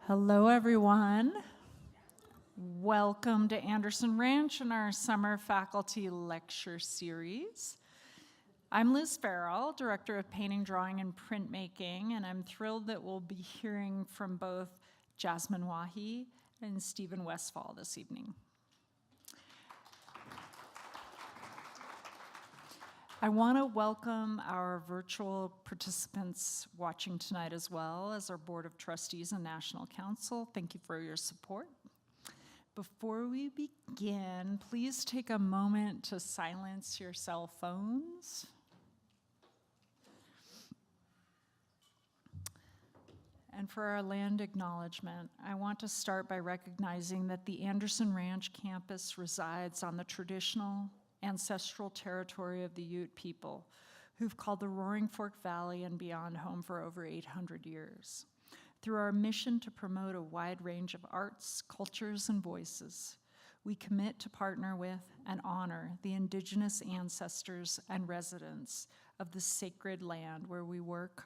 Hello, everyone. Welcome to Anderson Ranch and our summer faculty lecture series. I'm Liz Farrell, Director of Painting, Drawing, and Printmaking, and I'm thrilled that we'll be hearing from both Jasmine Wahi and Stephen Westfall this evening. I want to welcome our virtual participants watching tonight as well as our Board of Trustees and National Council. Thank you for your support. Before we begin, please take a moment to silence your cell phones. And for our land acknowledgement, I want to start by recognizing that the Anderson Ranch campus resides on the traditional ancestral territory of the Ute people, who've called the Roaring Fork Valley and beyond home for over 800 years. Through our mission to promote a wide range of arts, cultures, and voices, we commit to partner with and honor the indigenous ancestors and residents of the sacred land where we work,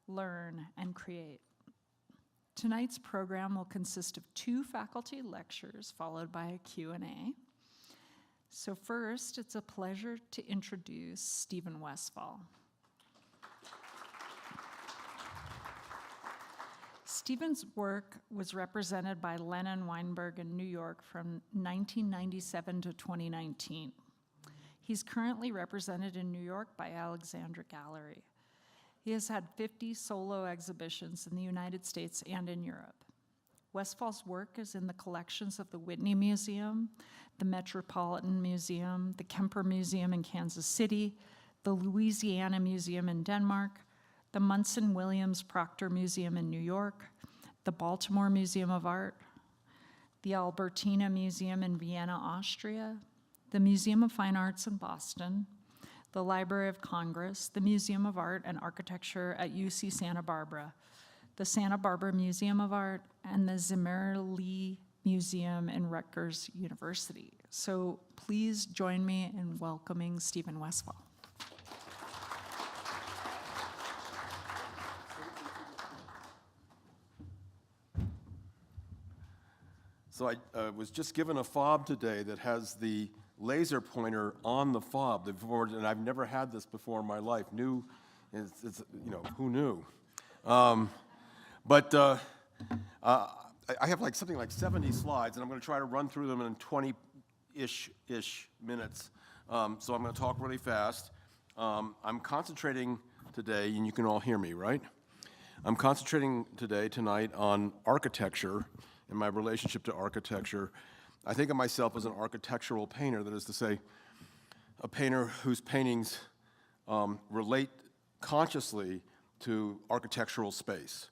learn, and create. Tonight's program will consist of 2 faculty lectures followed by a Q&A. So first, it's a pleasure to introduce Stephen Westfall. Stephen's work was represented by Lennon Weinberg in New York from 1997 to 2019. He's currently represented in New York by Alexandra Gallery. He has had 50 solo exhibitions in the United States and in Europe. Westfall's work is in the collections of the Whitney Museum, the Metropolitan Museum, the Kemper Museum in Kansas City, the Louisiana Museum in Denmark, the Munson Williams Proctor Museum in New York, the Baltimore Museum of Art, the Albertina Museum in Vienna, Austria, the Museum of Fine Arts in Boston, the Library of Congress, the Museum of Art and Architecture at UC Santa Barbara, the Santa Barbara Museum of Art, and the Zimmerli Museum in Rutgers University. So please join me in welcoming Stephen Westfall. So I was just given a fob today that has the laser pointer on the fob, and I've never had this before in my life. It's who knew? But I have something like 70 slides, and I'm going to try to run through them in 20-ish minutes. So I'm going to talk really fast. I'm concentrating today, and you can all hear me, right? I'm concentrating tonight on architecture and my relationship to architecture. I think of myself as an architectural painter, that is to say, a painter whose paintings relate consciously to architectural space.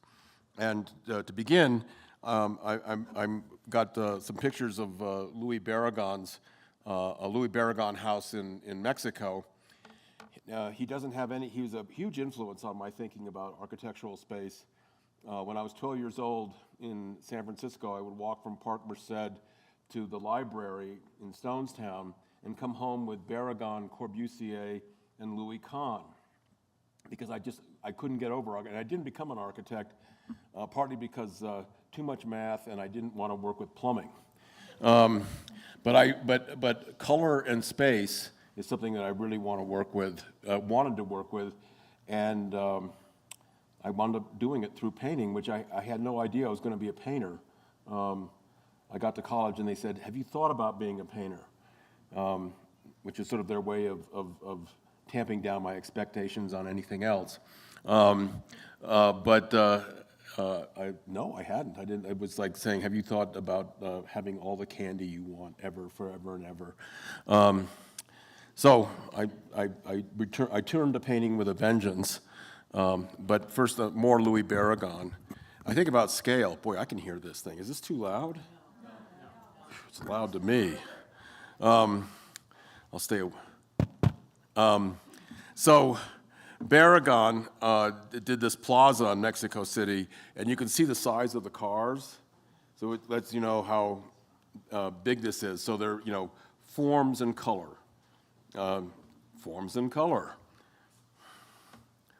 And to begin, I'm got some pictures of Louis Barragan's, a Louis Barragan house in Mexico. He doesn't have any, he was a huge influence on my thinking about architectural space. When I was 12 years old in San Francisco, I would walk from Park Merced to the library in Stonestown and come home with Barragan, Corbusier, and Louis Kahn, because I couldn't get over it. And I didn't become an architect, partly because too much math, and I didn't want to work with plumbing. But color and space is something that I really wanted to work with, and I wound up doing it through painting, which I had no idea I was going to be a painter. I got to college and they said, "Have you thought about being a painter?" Which is sort of their way of tamping down my expectations on anything else. No, I hadn't. I didn't. It was like saying, "Have you thought about having all the candy you want ever, forever and ever?" So I turned to painting with a vengeance. But first, more Louis Barragan. I think about scale. Boy, I can hear this thing. Is this too loud? It's loud to me. I'll stay. So Barragan did this plaza in Mexico City, and you can see the size of the cars. So it lets you know how big this is. So they're, forms and color. Forms and color.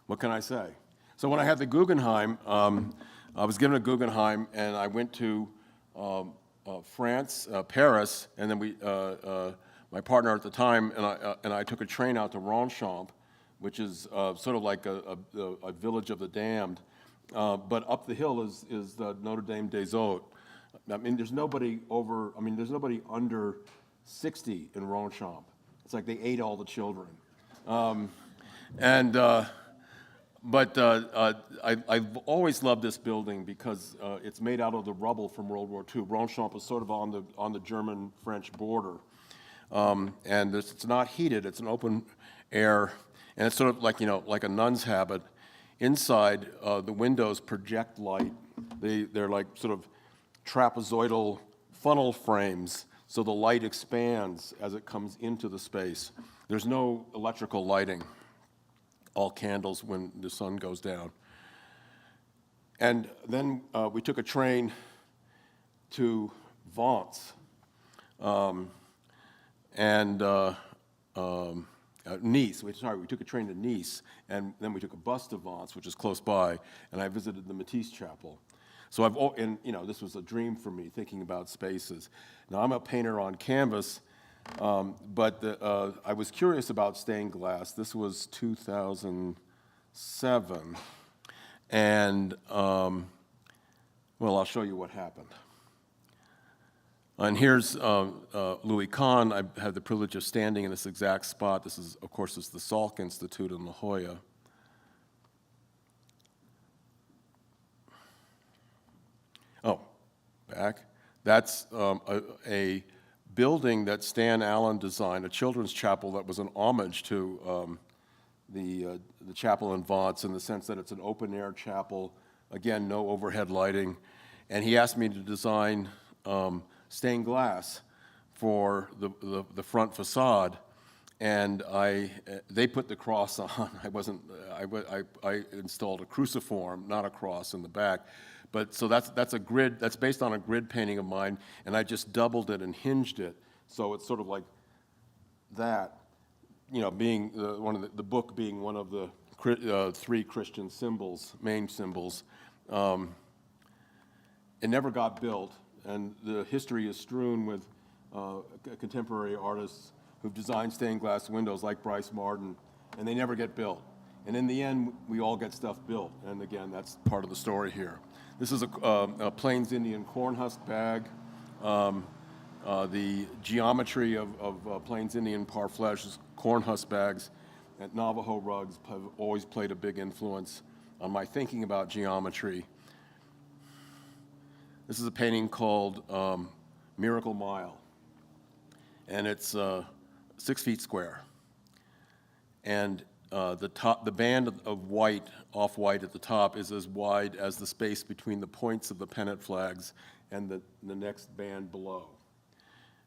What can I say? So when I had the Guggenheim, I was given a Guggenheim, and I went to France, Paris, and then my partner at the time and I took a train out to Ronchamp, which is sort of like a village of the damned. But up the hill is the Notre Dame des Eaux. I mean, there's nobody under 60 in Ronchamp. It's like they ate all the children. I've always loved this building because it's made out of the rubble from World War II. Ronchamp is sort of on the German-French border. And it's not heated, it's an open air, and it's sort of like, like a nun's habit. Inside, the windows project light. They're like sort of trapezoidal funnel frames, so the light expands as it comes into the space. There's no electrical lighting, all candles when the sun goes down. And then we took a train to Vence, Nice. We took a train to Nice, and then we took a bus to Vence, which is close by, and I visited the Matisse Chapel. So this was a dream for me, thinking about spaces. Now, I'm a painter on canvas, but I was curious about stained glass. This was 2007, and well, I'll show you what happened. And here's Louis Kahn. I've had the privilege of standing in this exact spot. This is, of course, the Salk Institute in La Jolla. Oh, back. That's a building that Stan Allen designed, a children's chapel that was an homage to the chapel in Vence, in the sense that it's an open-air chapel, again, no overhead lighting. And he asked me to design stained glass for the front facade, and they put the cross on. I installed a cruciform, not a cross, in the back. But so that's a grid. That's based on a grid painting of mine, and I just doubled it and hinged it, so it's sort of like that. Being the book being one of the three Christian symbols, main symbols. It never got built, and the history is strewn with contemporary artists who've designed stained glass windows like Bryce Martin, and they never get built. And in the end, we all get stuff built, and again, that's part of the story here. This is a Plains Indian corn husk bag. The geometry of Plains Indian parfleche corn husk bags and Navajo rugs have always played a big influence on my thinking about geometry. This is a painting called Miracle Mile, and it's 6 feet square. And the band of white, off-white at the top, is as wide as the space between the points of the pennant flags and the next band below,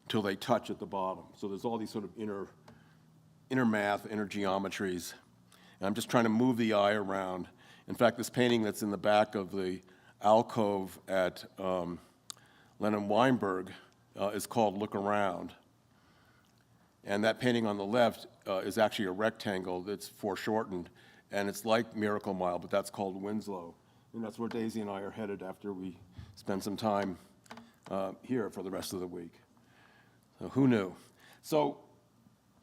until they touch at the bottom. So there's all these sort of inner math, inner geometries. And I'm just trying to move the eye around. In fact, this painting that's in the back of the alcove at Lenin Weinberg is called Look Around. And that painting on the left is actually a rectangle that's foreshortened, and it's like Miracle Mile, but that's called Winslow. And that's where Daisy and I are headed after we spend some time here for the rest of the week. So who knew? So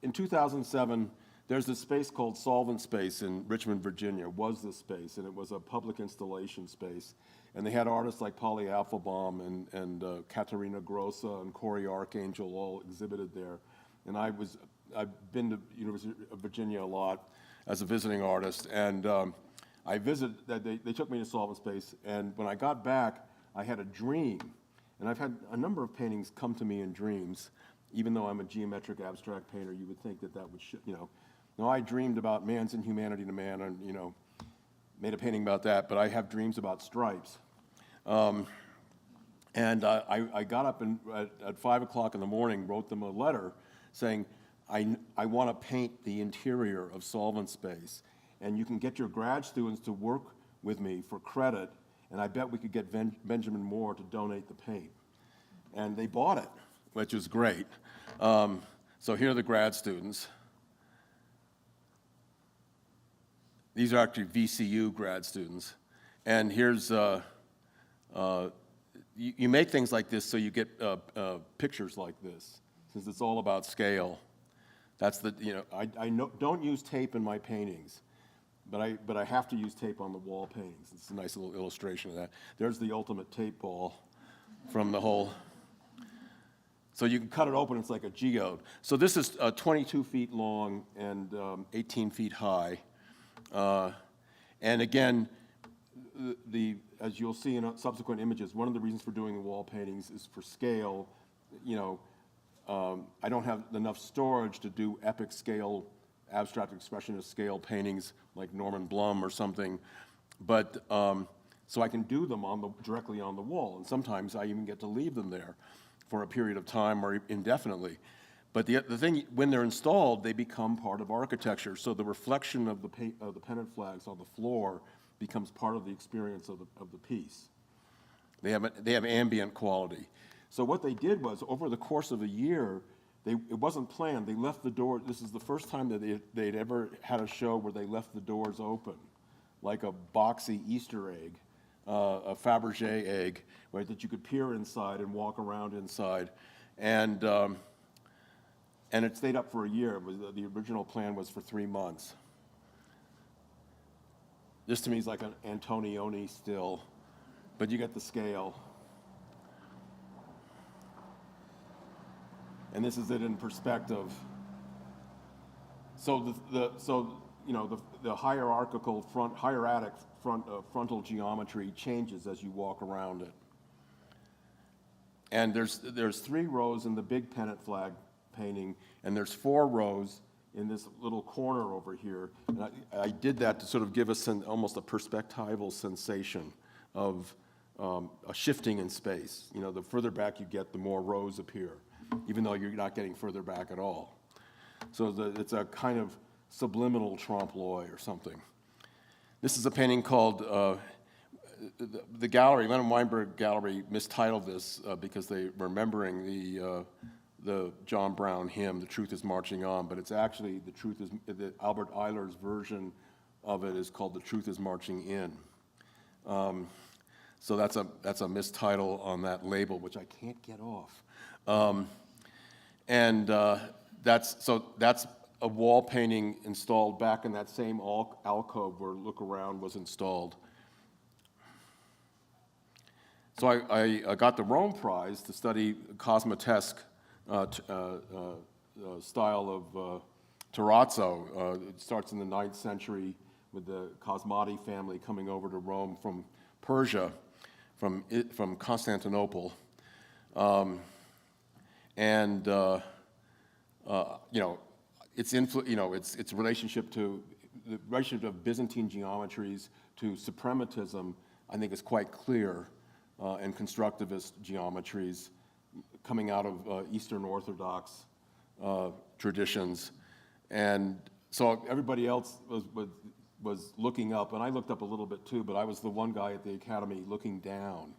in 2007, there's this space called Solvent Space in Richmond, Virginia, was the space, and it was a public installation space. And they had artists like Polly Apfelbaum and Katerina Grossa and Corey Archangel all exhibited there. And I've been to University of Virginia a lot as a visiting artist, and they took me to Solvent Space, and when I got back, I had a dream. And I've had a number of paintings come to me in dreams. Even though I'm a geometric abstract painter, you would think that would, No, I dreamed about man's inhumanity to man, and, made a painting about that, but I have dreams about stripes. And I got up and at 5 o'clock in the morning, wrote them a letter saying, I want to paint the interior of Solvent Space, and you can get your grad students to work with me for credit, and I bet we could get Benjamin Moore to donate the paint. And they bought it, which was great. So here are the grad students. These are actually VCU grad students. And here's you make things like this so you get pictures like this, since it's all about scale. That's the, I don't use tape in my paintings, but I have to use tape on the wall paintings. It's a nice little illustration of that. There's the ultimate tape ball from the whole. So you can cut it open, it's like a geode. So this is 22 feet long and 18 feet high. And again, as you'll see in subsequent images, one of the reasons for doing the wall paintings is for scale. I don't have enough storage to do epic scale, abstract expressionist scale paintings like Norman Blum or something, but so I can do them directly on the wall, and sometimes I even get to leave them there for a period of time or indefinitely. But the thing, when they're installed, they become part of architecture. So the reflection of the pennant flags on the floor becomes part of the experience of the piece. They have ambient quality. So what they did was, over the course of a year, it wasn't planned. They left the door. This is the first time that they'd ever had a show where they left the doors open, like a boxy Easter egg, a Fabergé egg, right, that you could peer inside and walk around inside. And it stayed up for a year. The original plan was for 3 months. This to me is like an Antonioni still, but you get the scale. And this is it in perspective. So the hierarchical hieratic frontal geometry changes as you walk around it. And there's 3 rows in the big pennant flag painting, and there's 4 rows in this little corner over here. And I did that to sort of give us almost a perspectival sensation of a shifting in space. The further back you get, the more rows appear, even though you're not getting further back at all. So it's a kind of subliminal trompe-l'oeil or something. This is a painting called, the gallery, Leonard Weinberg Gallery mistitled this because they were remembering the John Brown hymn, "The Truth is Marching On," but it's actually, Albert Eiler's version of it is called "The Truth is Marching In." So that's a mistitle on that label, which I can't get off. That's a wall painting installed back in that same alcove where Look Around was installed. So I got the Rome Prize to study cosmatesque style of terrazzo. It starts in the 9th century with the Cosmati family coming over to Rome from Persia, from Constantinople. Its relationship to the relationship of Byzantine geometries to suprematism, I think, is quite clear, and constructivist geometries coming out of Eastern Orthodox traditions. And so everybody else was looking up, and I looked up a little bit too, but I was the one guy at the Academy looking down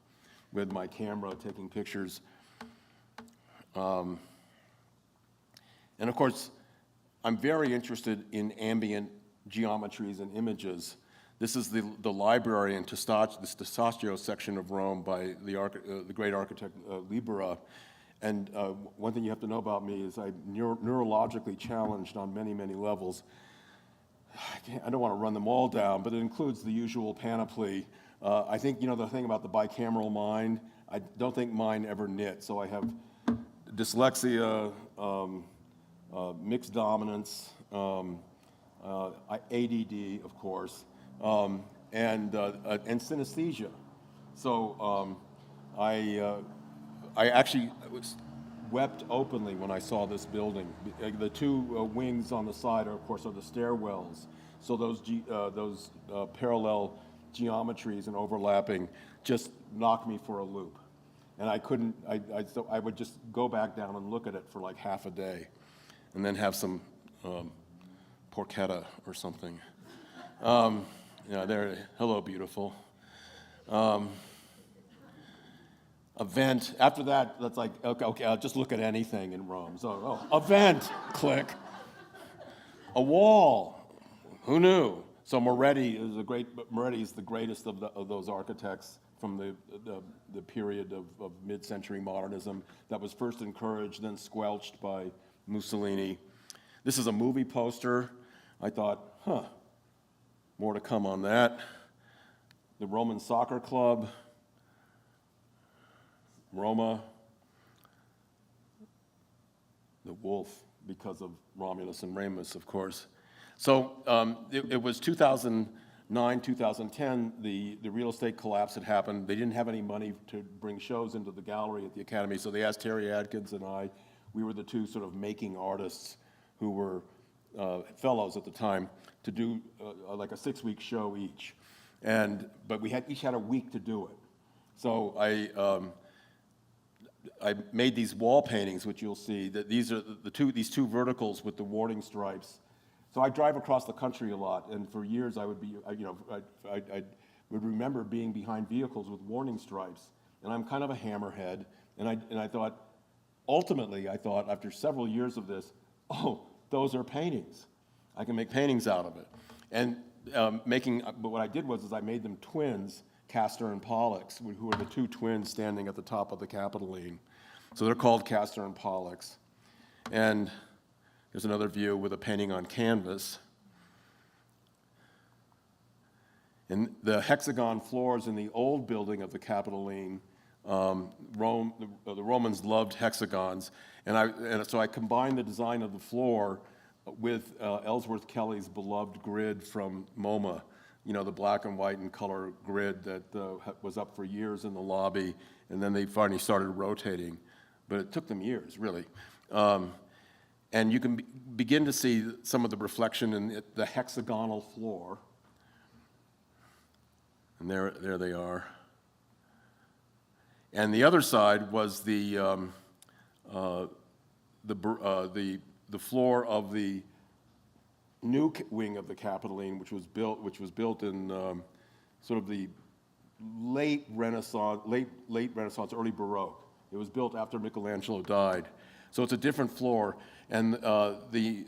with my camera, taking pictures. And of course, I'm very interested in ambient geometries and images. This is the library in Testaccio section of Rome by the great architect Libera. And one thing you have to know about me is I'm neurologically challenged on many, many levels. I don't want to run them all down, but it includes the usual panoply. I think, the thing about the bicameral mind, I don't think mine ever knit. So I have dyslexia, mixed dominance, ADD, of course, and synesthesia. So I actually wept openly when I saw this building. The 2 wings on the side, of course, are the stairwells. So those parallel geometries and overlapping just knocked me for a loop. And I couldn't, so I would just go back down and look at it for like half a day and then have some porchetta or something. Hello, beautiful. A vent. After that, that's like, okay, I'll just look at anything in Rome. So, a vent, click. A wall. Who knew? So Moretti is the greatest of those architects from the period of mid-century modernism that was first encouraged, then squelched by Mussolini. This is a movie poster. I thought, more to come on that. The Roman Soccer Club, Roma, the wolf, because of Romulus and Remus, of course. So it was 2009, 2010, the real estate collapse had happened. They didn't have any money to bring shows into the gallery at the Academy, so they asked Terry Adkins and I. We were the two sort of making artists who were fellows at the time to do like a 6-week show each. But we each had a week to do it. So I made these wall paintings, which you'll see, that these are these two verticals with the warning stripes. So I drive across the country a lot, and for years I would remember being behind vehicles with warning stripes. And I'm kind of a hammerhead, and I thought, ultimately, after several years of this, oh, those are paintings. I can make paintings out of it. And but what I did was I made them twins, Castor and Pollux, who are the two twins standing at the top of the Capitoline. So they're called Castor and Pollux. And there's another view with a painting on canvas. And the hexagon floors in the old building of the Capitoline, the Romans loved hexagons. And so I combined the design of the floor with Ellsworth Kelly's beloved grid from MoMA, the black and white and color grid that was up for years in the lobby, and then they finally started rotating. But it took them years, really. And you can begin to see some of the reflection in the hexagonal floor. And there they are. And the other side was the floor of the new wing of the Capitoline, which was built in sort of the late Renaissance, early Baroque. It was built after Michelangelo died, so it's a different floor. And the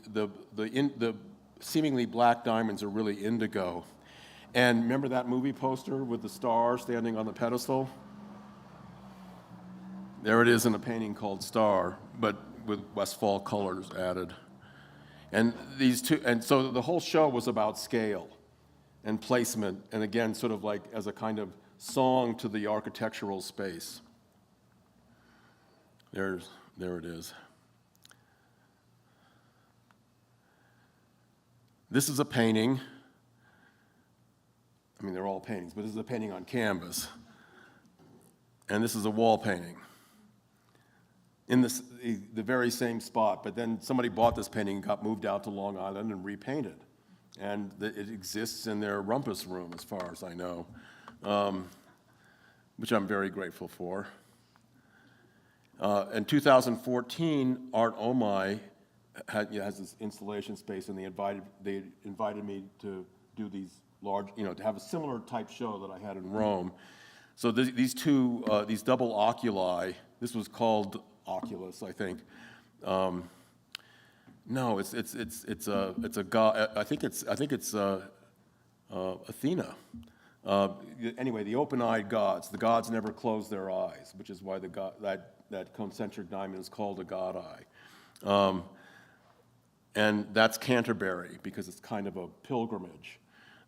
seemingly black diamonds are really indigo. And remember that movie poster with the star standing on the pedestal? There it is in a painting called Star, but with Westfall colors added. And so the whole show was about scale and placement, and again, sort of like as a kind of song to the architectural space. There it is. This is a painting. I mean, they're all paintings, but this is a painting on canvas. And this is a wall painting in the very same spot, but then somebody bought this painting and got moved out to Long Island and repainted. And it exists in their rumpus room, as far as I know, which I'm very grateful for. In 2014, Art Omai has this installation space, and they invited me to do these large, to have a similar type show that I had in Rome. So these double oculi, this was called Oculus, I think. No, it's a god. I think it's Athena. Anyway, the open-eyed gods. The gods never close their eyes, which is why that concentric diamond is called a god eye. And that's Canterbury, because it's kind of a pilgrimage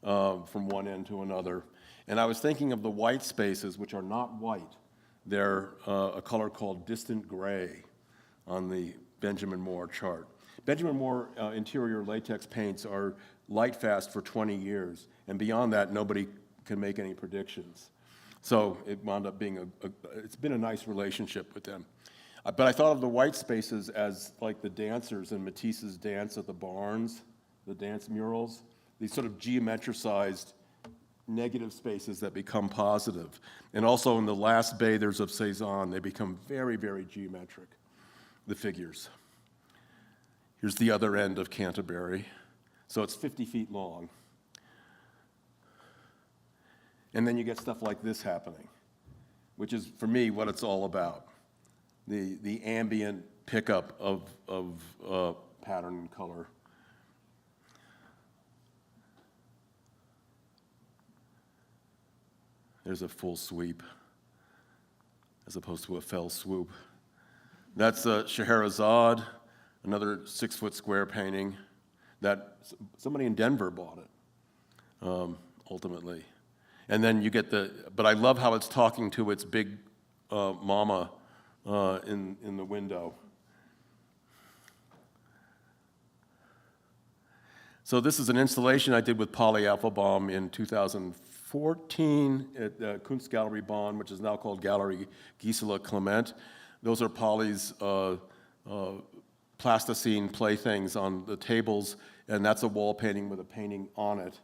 from one end to another. And I was thinking of the white spaces, which are not white. They're a color called distant gray on the Benjamin Moore chart. Benjamin Moore interior latex paints are light fast for 20 years, and beyond that, nobody can make any predictions. So it wound up being it's been a nice relationship with them. But I thought of the white spaces as like the dancers in Matisse's Dance at the Barns, the dance murals, these sort of geometricized negative spaces that become positive. And also in the last bathers of Cezanne, they become very, very geometric, the figures. Here's the other end of Canterbury. So it's 50 feet long. And then you get stuff like this happening, which is, for me, what it's all about. The ambient pickup of pattern and color. There's a full sweep as opposed to a fell swoop. That's Scheherazade, another 6-foot square painting that somebody in Denver bought it, ultimately. And then you get but I love how it's talking to its big mama in the window. So this is an installation I did with Polly Applebaum in 2014 at Kunstgalerie Bonn, which is now called Gallery Gisela Clement. Those are Polly's plasticine playthings on the tables, and that's a wall painting with a painting on it.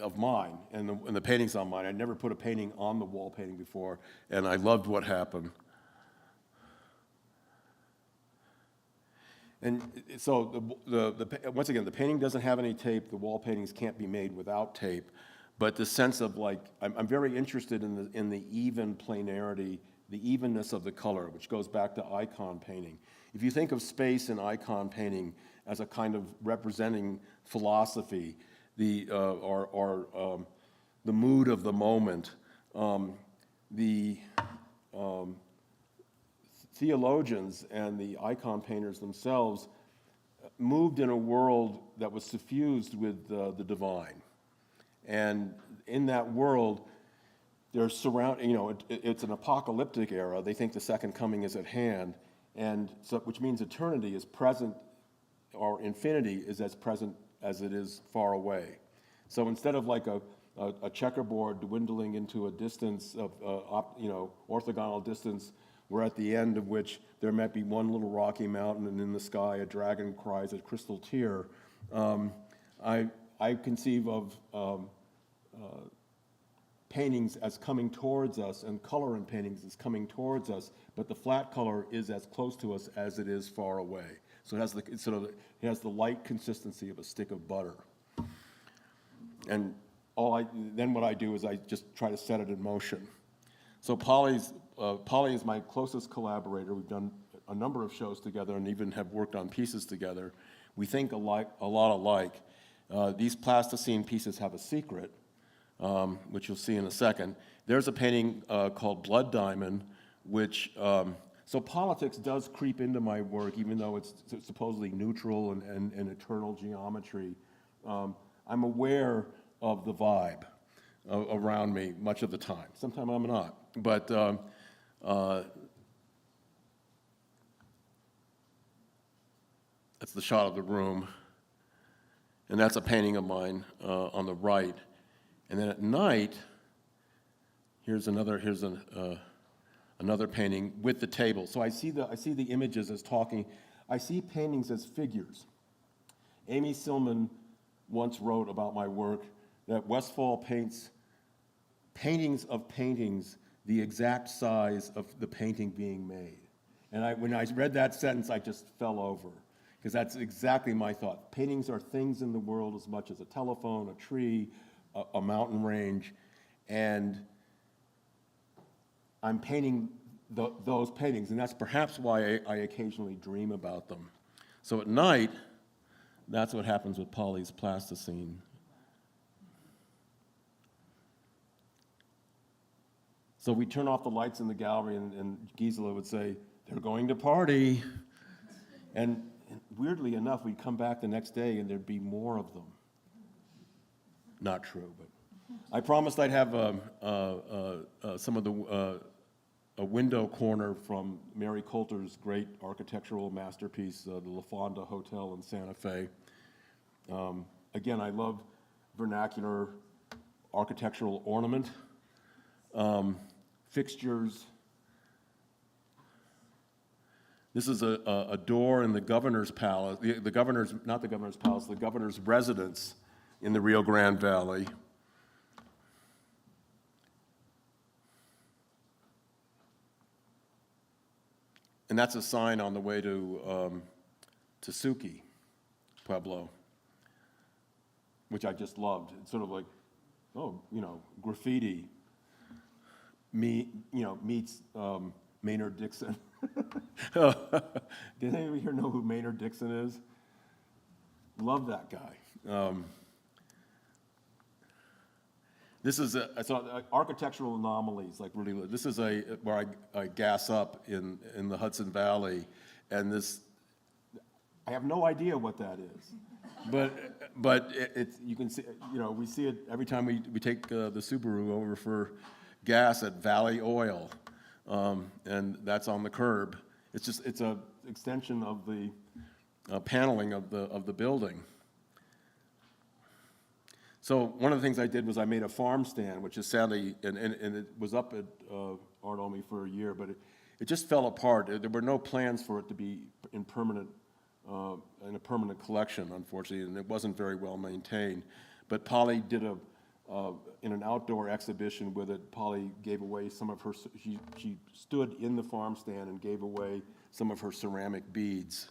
Of mine, and the painting's on mine. I'd never put a painting on the wall painting before, and I loved what happened. And so, once again, the painting doesn't have any tape. The wall paintings can't be made without tape. But the sense of I'm very interested in the even planarity, the evenness of the color, which goes back to icon painting. If you think of space and icon painting as a kind of representing philosophy, the mood of the moment, the theologians and the icon painters themselves moved in a world that was suffused with the divine. And in that world, they're it's an apocalyptic era. They think the second coming is at hand, and so, which means eternity is present, or infinity is as present as it is far away. So instead of like a checkerboard dwindling into a distance of, orthogonal distance, where at the end of which there might be one little rocky mountain, and in the sky a dragon cries a crystal tear. I conceive of paintings as coming towards us, and color in paintings as coming towards us, but the flat color is as close to us as it is far away. So it has the light consistency of a stick of butter. And then what I do is I just try to set it in motion. So Polly is my closest collaborator. We've done a number of shows together and even have worked on pieces together. We think a lot alike. These plasticine pieces have a secret, which you'll see in a second. There's a painting called Blood Diamond, which, so politics does creep into my work, even though it's supposedly neutral and eternal geometry. I'm aware of the vibe around me much of the time. Sometimes I'm not, but that's the shot of the room, and that's a painting of mine on the right. And then at night, here's another painting with the table. So I see the images as talking. I see paintings as figures. Amy Silman once wrote about my work that Westfall paints paintings of paintings the exact size of the painting being made. And when I read that sentence, I just fell over, because that's exactly my thought. Paintings are things in the world as much as a telephone, a tree, a mountain range, and I'm painting those paintings, and that's perhaps why I occasionally dream about them. So at night, that's what happens with Polly's plasticine. So we turn off the lights in the gallery, and Gisela would say, "They're going to party." And weirdly enough, we'd come back the next day, and there'd be more of them. Not true, but I promised I'd have some of a window corner from Mary Coulter's great architectural masterpiece, the La Fonda Hotel in Santa Fe. Again, I love vernacular architectural ornament, fixtures. This is a door in the governor's palace, the governor's residence in the Rio Grande Valley. And that's a sign on the way to Suki, Pueblo, which I just loved. It's sort of like, graffiti meets Maynard Dixon. Did anyone here know who Maynard Dixon is? Love that guy. This is architectural anomalies, like really. This is where I gas up in the Hudson Valley, and this, I have no idea what that is, but you can see, we see it every time we take the Subaru over for gas at Valley Oil, and that's on the curb. It's a extension of the paneling of the building. So one of the things I did was I made a farm stand, which is sadly, and it was up at Art Olney for a year, but it just fell apart. There were no plans for it to be in a permanent collection, unfortunately, and it wasn't very well maintained. But Polly did in an outdoor exhibition with it, Polly gave away some of her, she stood in the farm stand and gave away some of her ceramic beads.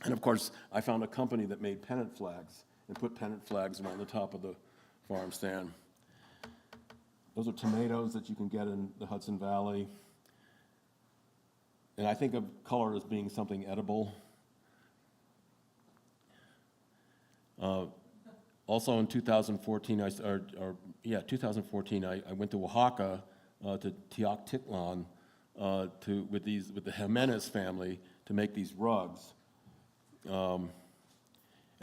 And of course, I found a company that made pennant flags and put pennant flags around the top of the farm stand. Those are tomatoes that you can get in the Hudson Valley. And I think of color as being something edible. Also in 2014, I went to Oaxaca, to Teotihuacan, with the Jimenez family to make these rugs. And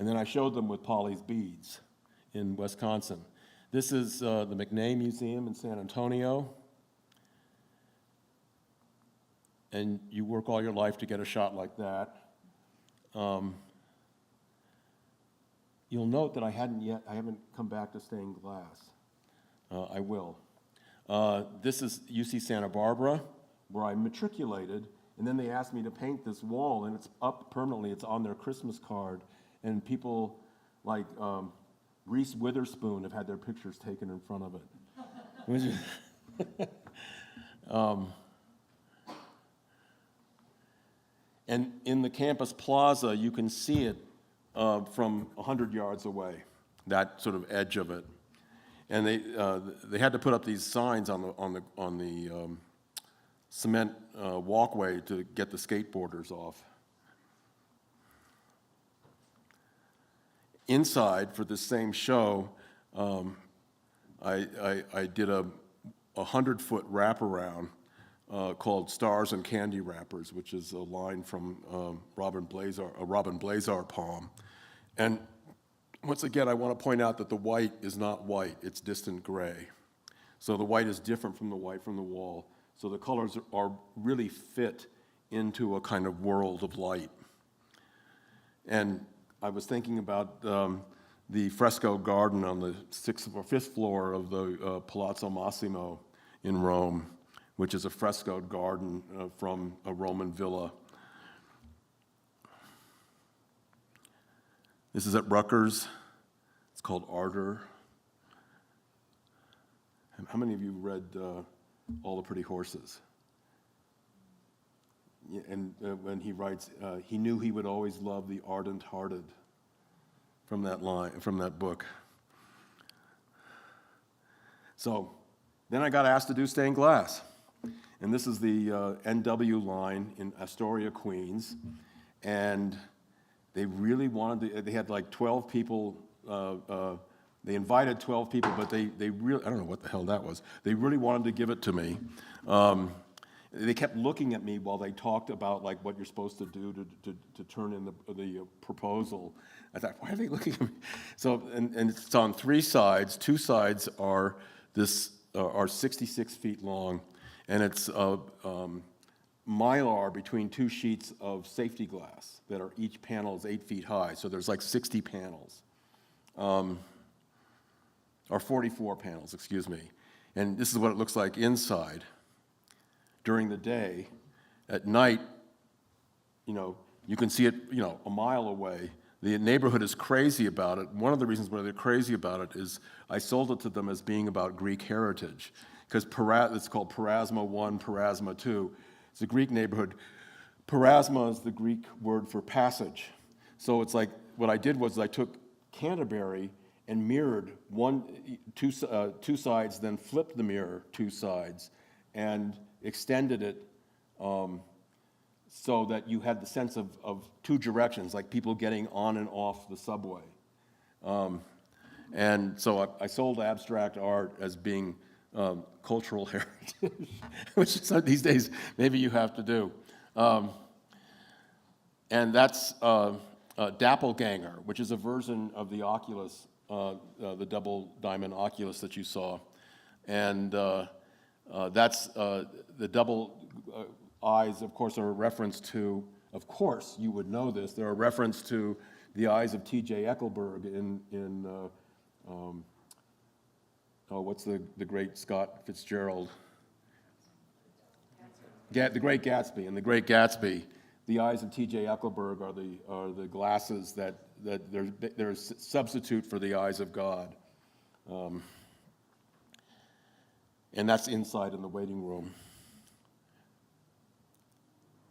then I showed them with Polly's beads in Wisconsin. This is the McNay Museum in San Antonio. And you work all your life to get a shot like that. You'll note that I haven't come back to stained glass. I will. This is UC Santa Barbara, where I matriculated, and then they asked me to paint this wall, and it's up permanently. It's on their Christmas card. And people like Reese Witherspoon have had their pictures taken in front of it. And in the campus plaza, you can see it from 100 yards away, that sort of edge of it. And they had to put up these signs on the cement walkway to get the skateboarders off. Inside, for this same show, I did a 100-foot wraparound called Stars and Candy Wrappers, which is a line from a Robin Blazar poem. And once again, I want to point out that the white is not white, it's distant gray. So the white is different from the white from the wall. So the colors are really fit into a kind of world of light. And I was thinking about the fresco garden on the 6th or 5th floor of the Palazzo Massimo in Rome, which is a frescoed garden from a Roman villa. This is at Rutgers. It's called Ardor. How many of you read All the Pretty Horses? And when he writes, he knew he would always love the ardent-hearted, from that line, from that book. So then I got asked to do stained glass. And this is the NW line in Astoria, Queens. And they really wanted to, they had like 12 people, they invited 12 people, but they really, I don't know what the hell that was. They really wanted to give it to me. They kept looking at me while they talked about like what you're supposed to do to turn in the proposal. I thought, why are they looking at me? So, and it's on 3 sides. 2 sides are 66 feet long, and it's mylar between 2 sheets of safety glass that are each panel is 8 feet high. So there's like 60 panels, or 44 panels, excuse me. And this is what it looks like inside. During the day, at night, you can see it, a mile away. The neighborhood is crazy about it. One of the reasons why they're crazy about it is I sold it to them as being about Greek heritage, because it's called Parasma 1, Parasma 2. It's a Greek neighborhood. Parasma is the Greek word for passage. So it's like, what I did was I took Canterbury and mirrored two sides, then flipped the mirror 2 sides, and extended it so that you had the sense of 2 directions, like people getting on and off the subway. And so I sold abstract art as being cultural heritage, which is these days maybe you have to do. And that's Doppelganger, which is a version of the Oculus, the double diamond Oculus that you saw. And that's the double eyes, of course, are a reference to, of course, you would know this, they're a reference to the eyes of T.J. Eckelberg in what's the great Scott Fitzgerald? The Great Gatsby. In The Great Gatsby, the eyes of T.J. Eckelberg are the glasses that they're a substitute for the eyes of God. And that's inside in the waiting room.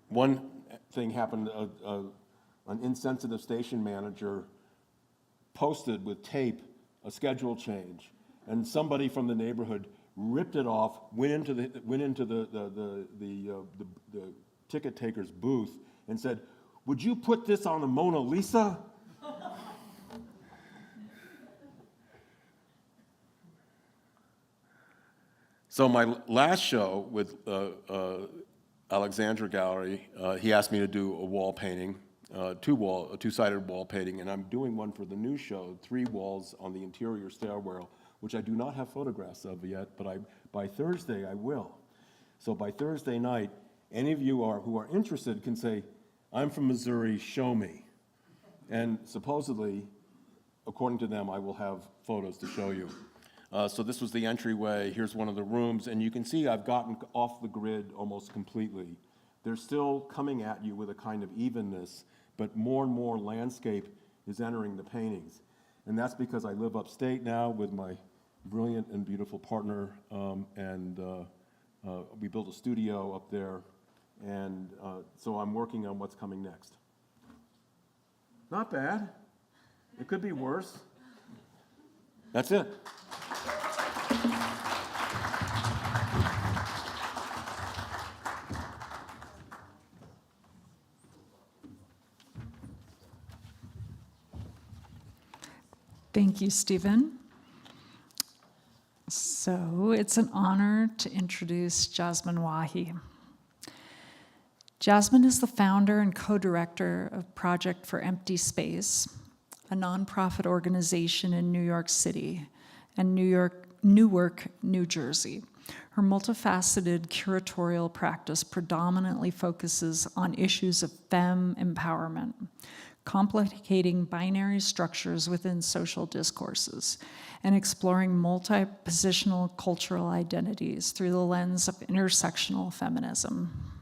One thing happened, an insensitive station manager posted with tape a schedule change, and somebody from the neighborhood ripped it off, went into the ticket taker's booth and said, "Would you put this on the Mona Lisa?" So my last show with Alexandra Gallery, he asked me to do a wall painting, a two-sided wall painting, and I'm doing one for the new show, 3 walls on the interior stairwell, which I do not have photographs of yet, but by Thursday I will. So by Thursday night, any of you who are interested can say, "I'm from Missouri, show me." And supposedly, according to them, I will have photos to show you. So this was the entryway. Here's one of the rooms, and you can see I've gotten off the grid almost completely. They're still coming at you with a kind of evenness, but more and more landscape is entering the paintings. And that's because I live upstate now with my brilliant and beautiful partner, and we built a studio up there, and so I'm working on what's coming next. Not bad. It could be worse. That's it. Thank you, Stephen. So it's an honor to introduce Jasmine Wahi. Jasmine is the founder and co-director of Project for Empty Space, a nonprofit organization in New York City and Newark, New Jersey. Her multifaceted curatorial practice predominantly focuses on issues of femme empowerment, complicating binary structures within social discourses, and exploring multi-positional cultural identities through the lens of intersectional feminism.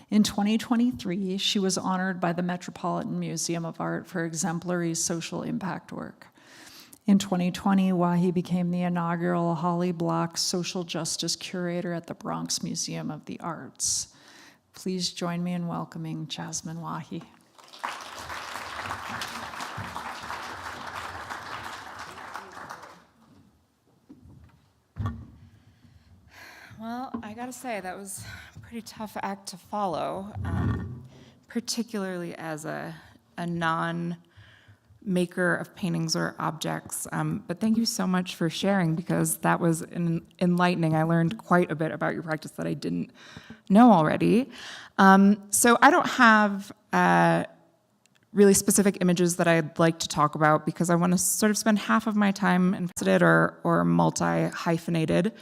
In 2023, she was honored by the Metropolitan Museum of Art for exemplary social impact work. In 2020, Wahi became the inaugural Holly Block Social Justice Curator at the Bronx Museum of the Arts. Please join me in welcoming Jasmine Wahi. Well, I gotta say, that was a pretty tough act to follow, particularly as a non-maker of paintings or objects. But thank you so much for sharing, because that was enlightening. I learned quite a bit about your practice that I didn't know already. So I don't have really specific images that I'd like to talk about, because I want to sort of spend half of my time invested or multi-hyphenated.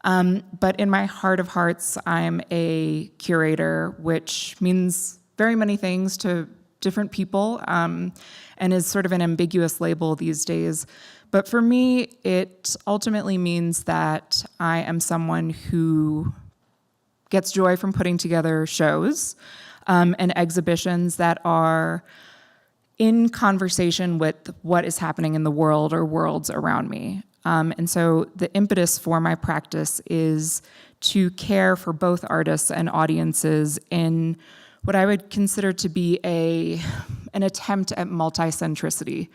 But in my heart of hearts, I'm a curator, which means very many things to different people, and is sort of an ambiguous label these days. But for me, it ultimately means that I am someone who gets joy from putting together shows and exhibitions that are in conversation with what is happening in the world or worlds around me. And so the impetus for my practice is to care for both artists and audiences in what I would consider to be an attempt at multicentricity.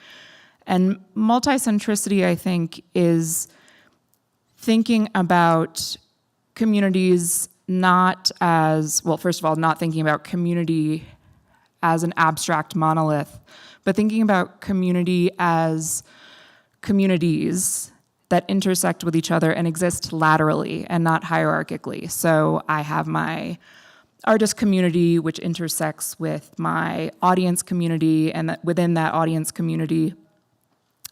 And multicentricity, I think, is thinking about communities not as, well, first of all, not thinking about community as an abstract monolith, but thinking about community as communities that intersect with each other and exist laterally and not hierarchically. So I have my artist community, which intersects with my audience community, and that within that audience community,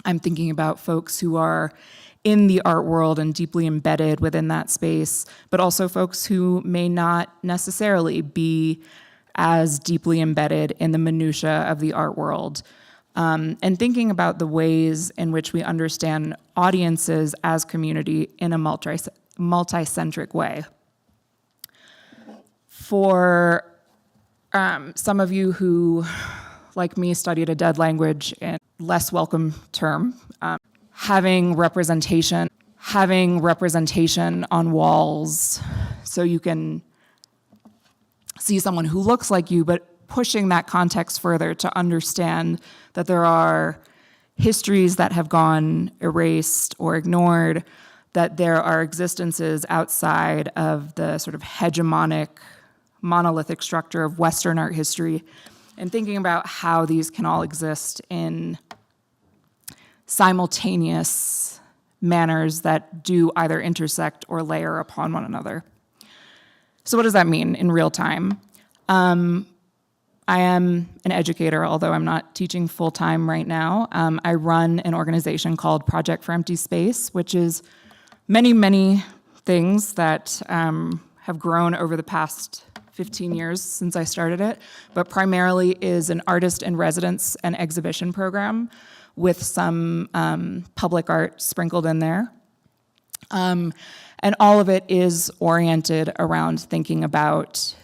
I'm thinking about folks who are in the art world and deeply embedded within that space, but also folks who may not necessarily be as deeply embedded in the minutia of the art world. And thinking about the ways in which we understand audiences as community in a multi-centric way. For some of you who, like me, studied a dead language and less welcome term, having representation on walls so you can see someone who looks like you, but pushing that context further to understand that there are histories that have gone erased or ignored, that there are existences outside of the sort of hegemonic, monolithic structure of Western art history, and thinking about how these can all exist in simultaneous manners that do either intersect or layer upon one another. So what does that mean in real time? I am an educator, although I'm not teaching full-time right now. I run an organization called Project for Empty Space, which is many, many things that have grown over the past 15 years since I started it, but primarily is an artist in residence and exhibition program with some public art sprinkled in there. And all of it is oriented around thinking about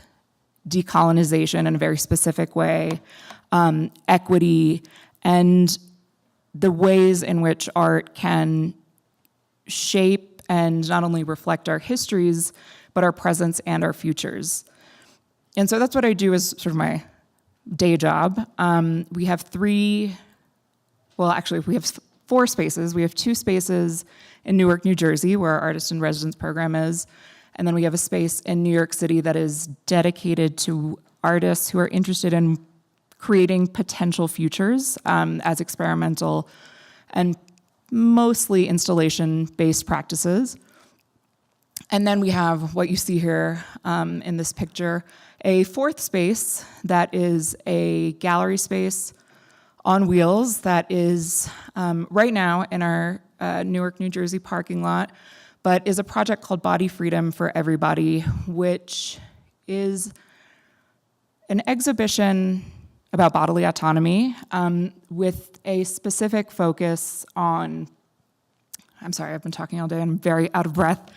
decolonization in a very specific way, equity, and the ways in which art can shape and not only reflect our histories, but our presents and our futures. And so that's what I do as sort of my day job. We have we have 4 spaces. We have 2 spaces in Newark, New Jersey, where our Artist in Residence program is. And then we have a space in New York City that is dedicated to artists who are interested in creating potential futures as experimental and mostly installation-based practices. And then we have what you see here in this picture, a 4th space that is a gallery space on wheels that is right now in our Newark, New Jersey parking lot, but is a project called Body Freedom for Everybody, which is an exhibition about bodily autonomy with a specific focus on, I'm sorry, I've been talking all day, I'm very out of breath,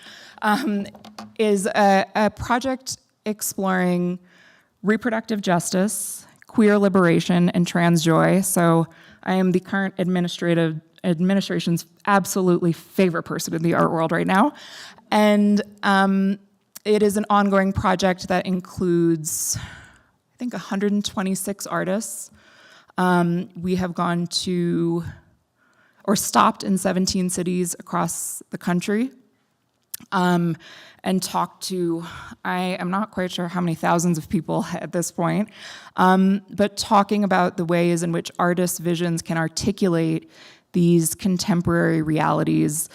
is a project exploring reproductive justice, queer liberation, and trans joy. So I am the current administration's absolutely favorite person in the art world right now. And it is an ongoing project that includes, I think, 126 artists. We have gone to, or stopped in 17 cities across the country and talked to, I am not quite sure how many thousands of people at this point, but talking about the ways in which artists' visions can articulate these contemporary realities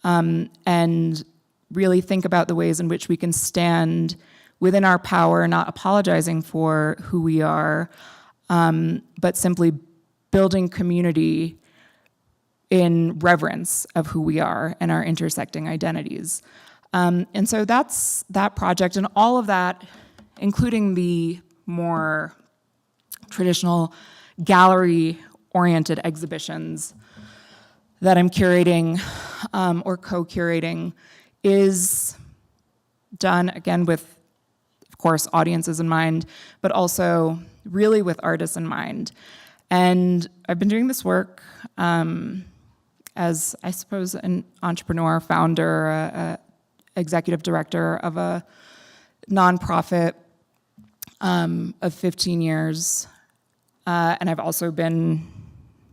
and really think about the ways in which we can stand within our power, not apologizing for who we are, but simply building community in reverence of who we are and our intersecting identities. And so that's that project, and all of that, including the more traditional gallery-oriented exhibitions that I'm curating or co-curating, is done, again, with, of course, audiences in mind, but also really with artists in mind. And I've been doing this work as, I suppose, an entrepreneur, founder, executive director of a nonprofit of 15 years. And I've also been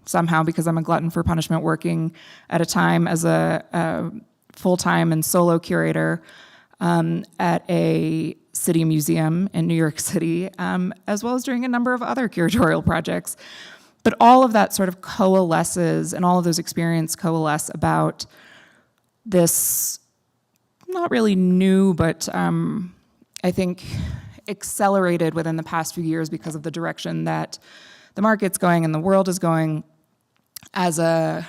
somehow, because I'm a glutton for punishment, working at a time as a full-time and solo curator at a city museum in New York City, as well as doing a number of other curatorial projects. But all of that sort of coalesces, and all of those experiences coalesce about this, not really new, but I think accelerated within the past few years because of the direction that the market's going and the world is going, as a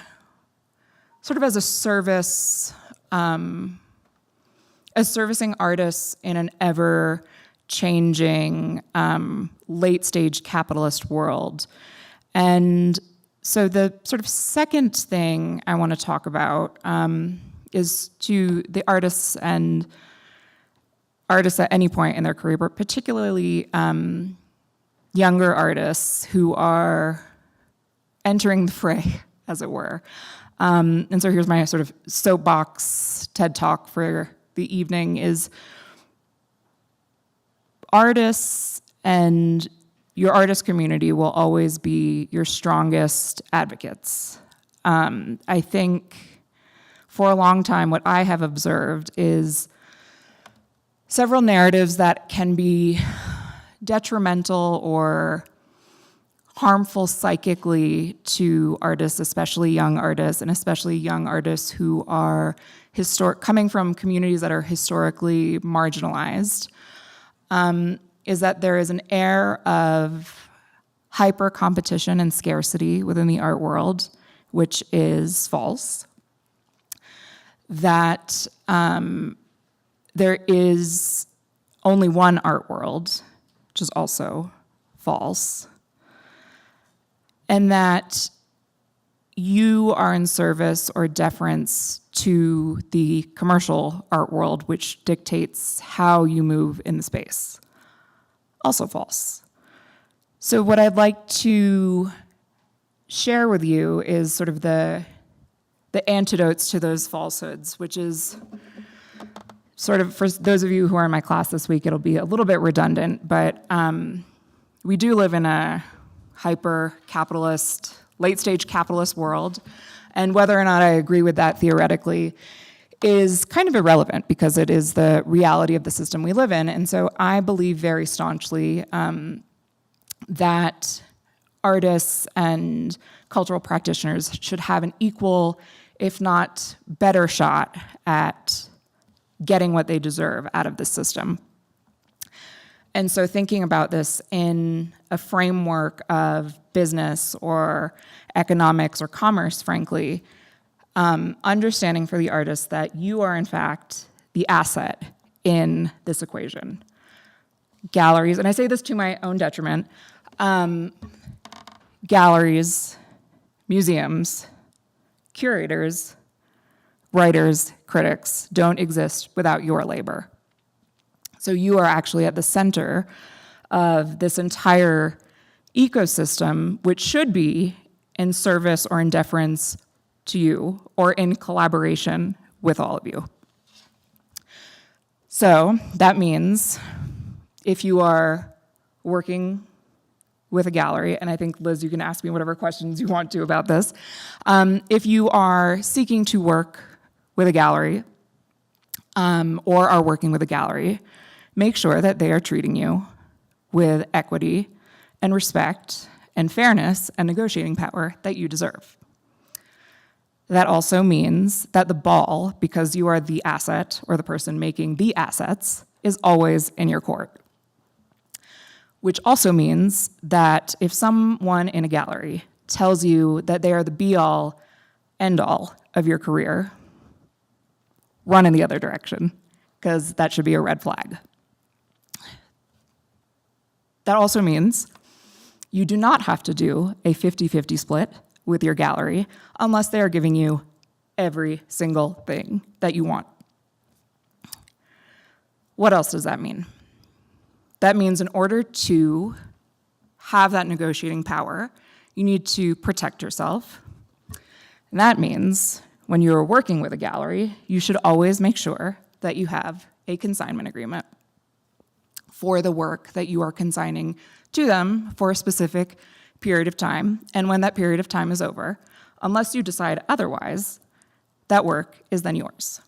sort of as a service, as servicing artists in an ever-changing late-stage capitalist world. And so the sort of second thing I want to talk about is to the artists and artists at any point in their career, but particularly younger artists who are entering the fray, as it were. And so here's my sort of soapbox TED Talk for the evening is artists and your artist community will always be your strongest advocates. I think for a long time, what I have observed is several narratives that can be detrimental or harmful psychically to artists, especially young artists, and especially young artists who are coming from communities that are historically marginalized, is that there is an air of hyper competition and scarcity within the art world, which is false. That there is only one art world, which is also false. And that you are in service or deference to the commercial art world, which dictates how you move in the space. Also false. So what I'd like to share with you is sort of the antidotes to those falsehoods, which is sort of, for those of you who are in my class this week, it'll be a little bit redundant, but we do live in a hyper-capitalist, late-stage capitalist world, and whether or not I agree with that theoretically is kind of irrelevant because it is the reality of the system we live in. And so I believe very staunchly that artists and cultural practitioners should have an equal, if not better shot at getting what they deserve out of the system. And so thinking about this in a framework of business or economics or commerce, frankly, understanding for the artist that you are, in fact, the asset in this equation. Galleries, and I say this to my own detriment, galleries, museums, curators, writers, critics don't exist without your labor. So you are actually at the center of this entire ecosystem, which should be in service or in deference to you or in collaboration with all of you. So that means if you are working with a gallery, and I think, Liz, you can ask me whatever questions you want to about this. If you are seeking to work with a gallery or are working with a gallery, make sure that they are treating you with equity and respect and fairness and negotiating power that you deserve. That also means that the ball, because you are the asset or the person making the assets, is always in your court. Which also means that if someone in a gallery tells you that they are the be-all, end-all of your career, run in the other direction, because that should be a red flag. That also means you do not have to do a 50-50 split with your gallery unless they are giving you every single thing that you want. What else does that mean? That means in order to have that negotiating power, you need to protect yourself. And that means when you're working with a gallery, you should always make sure that you have a consignment agreement for the work that you are consigning to them for a specific period of time. And when that period of time is over, unless you decide otherwise, that work is then yours.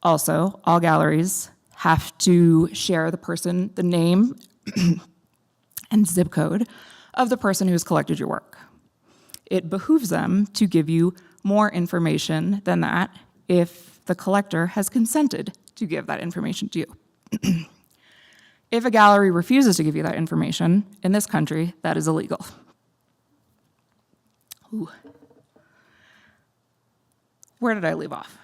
Also, all galleries have to share the name and zip code of the person who's collected your work. It behooves them to give you more information than that if the collector has consented to give that information to you. If a gallery refuses to give you that information, in this country, that is illegal. Ooh. Where did I leave off?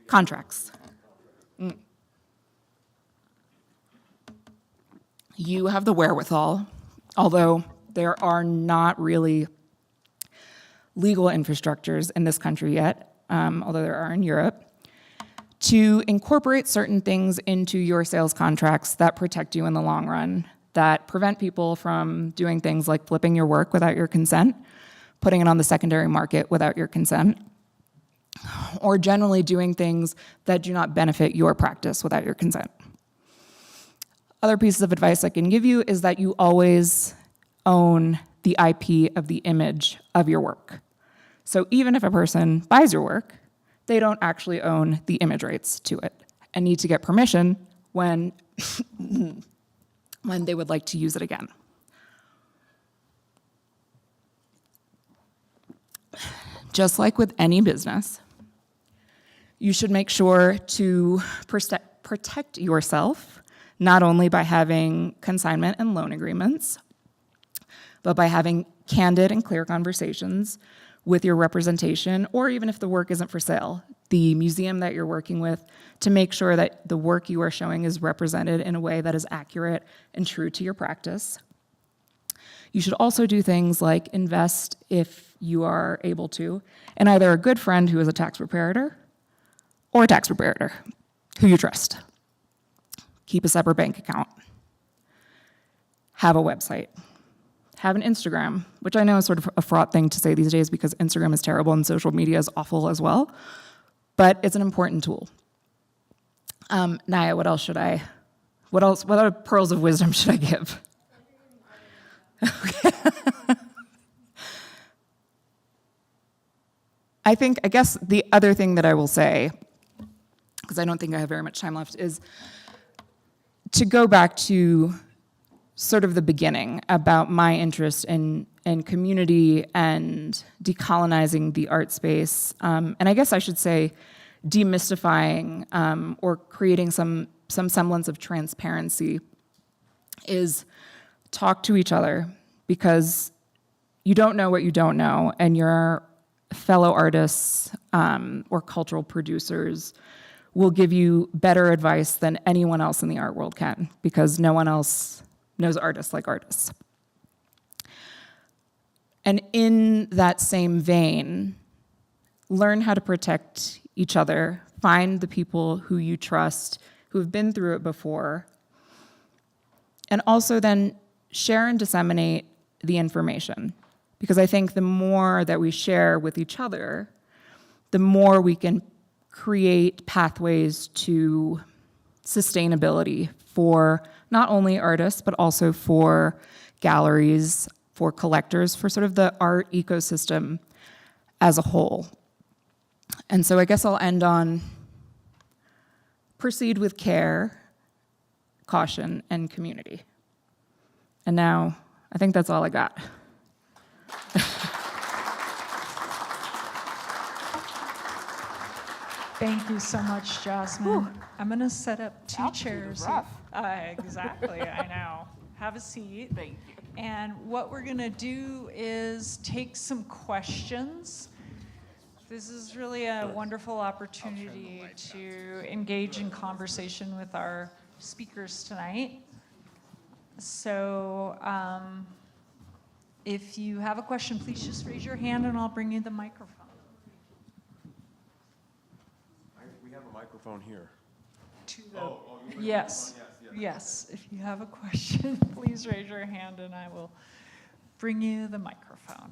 Contracts. You have the wherewithal, although there are not really legal infrastructures in this country yet, although there are in Europe, to incorporate certain things into your sales contracts that protect you in the long run, that prevent people from doing things like flipping your work without your consent, putting it on the secondary market without your consent, or generally doing things that do not benefit your practice without your consent. Other pieces of advice I can give you is that you always own the IP of the image of your work. So even if a person buys your work, they don't actually own the image rights to it and need to get permission when, when they would like to use it again. Just like with any business, you should make sure to protect yourself, not only by having consignment and loan agreements, but by having candid and clear conversations with your representation, or even if the work isn't for sale, the museum that you're working with, to make sure that the work you are showing is represented in a way that is accurate and true to your practice. You should also do things like invest, if you are able to, in either a good friend who is a tax preparator or a tax preparator who you trust. Keep a separate bank account. Have a website. Have an Instagram, which I know is sort of a fraught thing to say these days because Instagram is terrible and social media is awful as well, but it's an important tool. Naya, what other pearls of wisdom should I give? I guess the other thing that I will say, because I don't think I have very much time left, is to go back to sort of the beginning about my interest in community and decolonizing the art space. And I guess I should say demystifying or creating some semblance of transparency is talk to each other, because you don't know what you don't know, and your fellow artists or cultural producers will give you better advice than anyone else in the art world can, because no one else knows artists like artists. And in that same vein, learn how to protect each other, find the people who you trust, who have been through it before, and also then share and disseminate the information. Because I think the more that we share with each other, the more we can create pathways to sustainability for not only artists, but also for galleries, for collectors, for sort of the art ecosystem as a whole. And so I guess I'll end on proceed with care, caution, and community. And now, I think that's all I got. Thank you so much, Jasmine. I'm going to set up two chairs. rough. Exactly, I know. Have a seat. Thank you. And what we're going to do is take some questions. This is really a wonderful opportunity to engage in conversation with our speakers tonight. So if you have a question, please just raise your hand and I'll bring you the microphone. We have a microphone here. To the, yes, yes. If you have a question, please raise your hand and I will bring you the microphone.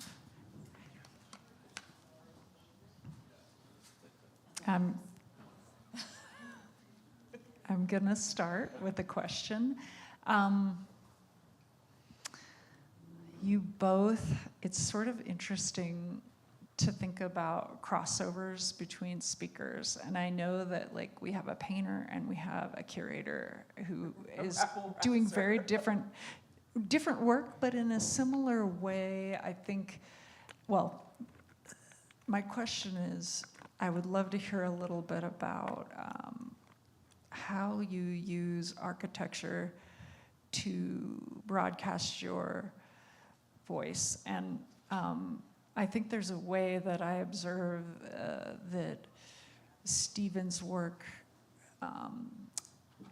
I'm gonna start with a question. You both, it's sort of interesting to think about crossovers between speakers. And I know that like we have a painter and we have a curator who is doing very different, different work, but in a similar way, I think, well, my question is, I would love to hear a little bit about how you use architecture to broadcast your voice. And I think there's a way that I observe that Stephen's work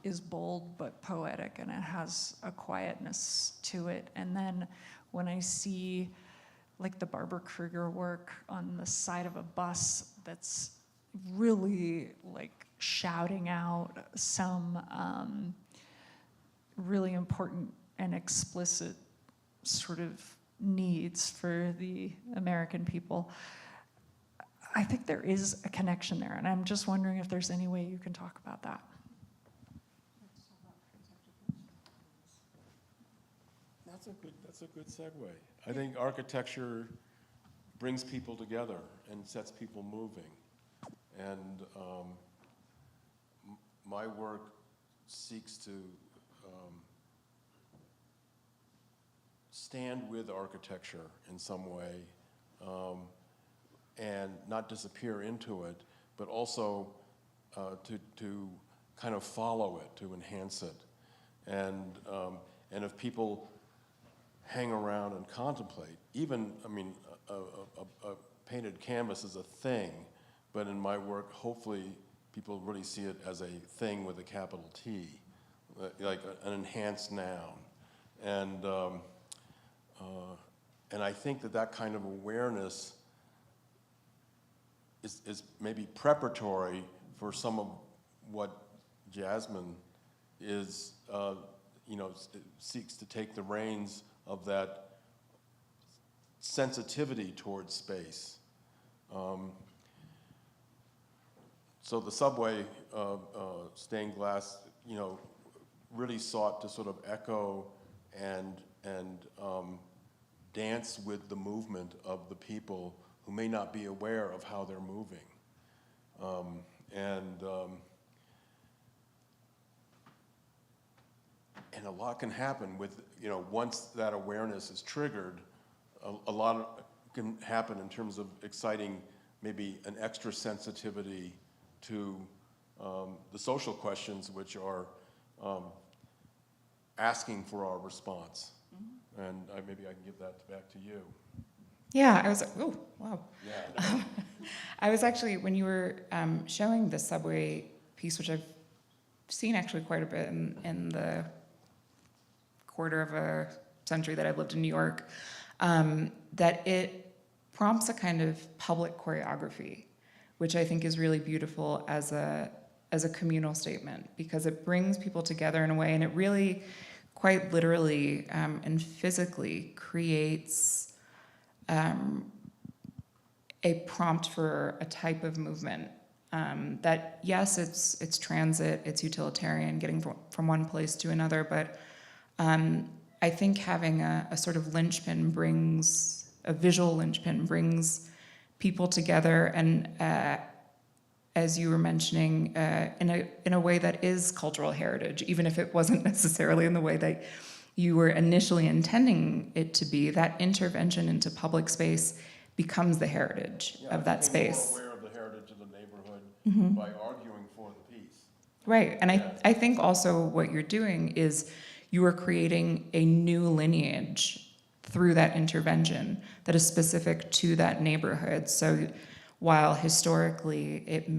is bold but poetic, and it has a quietness to it. And then when I see like the Barbara Kruger work on the side of a bus that's really like shouting out some really important and explicit sort of needs for the American people, I think there is a connection there, and I'm just wondering if there's any way you can talk about that. That's a good segue. I think architecture brings people together and sets people moving. And my work seeks to stand with architecture in some way, and not disappear into it, but also to kind of follow it, to enhance it. And if people hang around and contemplate, even, I mean, a painted canvas is a thing, but in my work, hopefully, people really see it as a thing with a capital T, like an enhanced noun. And I think that kind of awareness is maybe preparatory for some of what Jasmine is, seeks to take the reins of that sensitivity towards space. So the subway stained glass, really sought to sort of echo and dance with the movement of the people who may not be aware of how they're moving. And a lot can happen with, once that awareness is triggered, a lot can happen in terms of exciting maybe an extra sensitivity to the social questions which are asking for our response. Mm-hmm. And maybe I can give that back to you. Yeah, I was, oh, wow. Yeah. I was actually, when you were showing the subway piece, which I've seen actually quite a bit in the quarter of a century that I've lived in New York, that it prompts a kind of public choreography, which I think is really beautiful as a communal statement, because it brings people together in a way, and it really quite literally and physically creates a prompt for a type of movement that, yes, it's transit, it's utilitarian, getting from one place to another, but I think having a sort of linchpin brings, a visual linchpin brings people together, and as you were mentioning, in a way that is cultural heritage, even if it wasn't necessarily in the way that you were initially intending it to be. That intervention into public space becomes the heritage of that space. More aware of the heritage of the neighborhood Mm-hmm. by arguing for the piece. Right, and I think also what you're doing is you are creating a new lineage through that intervention that is specific to that neighborhood. So while historically and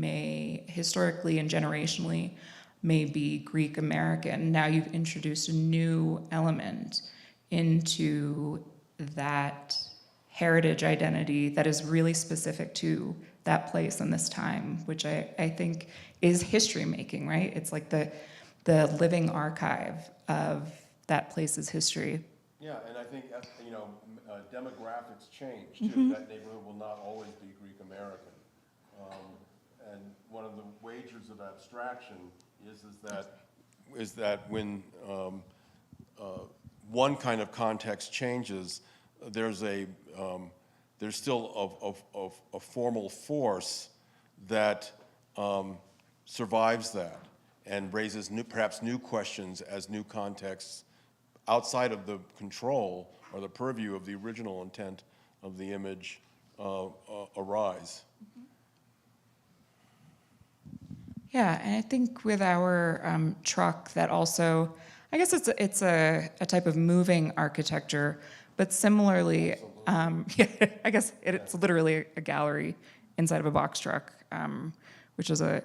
generationally may be Greek American, now you've introduced a new element into that heritage identity that is really specific to that place and this time, which I think is history making, right? It's like the living archive of that place's history. Yeah, and I think, demographics change, too. Mm-hmm. That neighborhood will not always be Greek American. And one of the wagers of abstraction is that when one kind of context changes, there's still a formal force that survives that and raises perhaps new questions as new contexts outside of the control or the purview of the original intent of the image arise. Yeah, and I think with our truck that also, I guess it's a type of moving architecture, but similarly, yeah, I guess it's literally a gallery inside of a box truck, which is a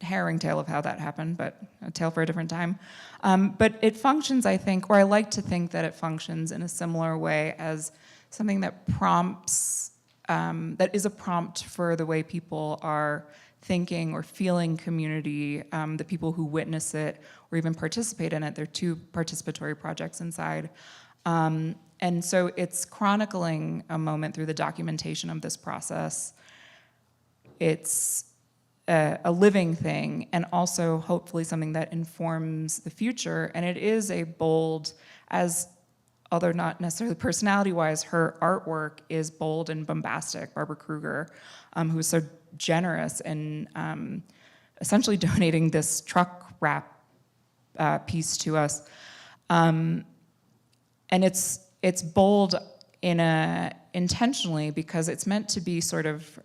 harrowing tale of how that happened, but a tale for a different time. But it functions, I think, or I like to think that it functions in a similar way as something that prompts, that is a prompt for the way people are thinking or feeling community, the people who witness it or even participate in it. There are 2 participatory projects inside. And so it's chronicling a moment through the documentation of this process. It's a living thing, and also hopefully something that informs the future. And it is a bold, although not necessarily personality-wise, her artwork is bold and bombastic. Barbara Kruger, who was so generous in essentially donating this truck wrap piece to us. And it's bold intentionally because it's meant to be sort of,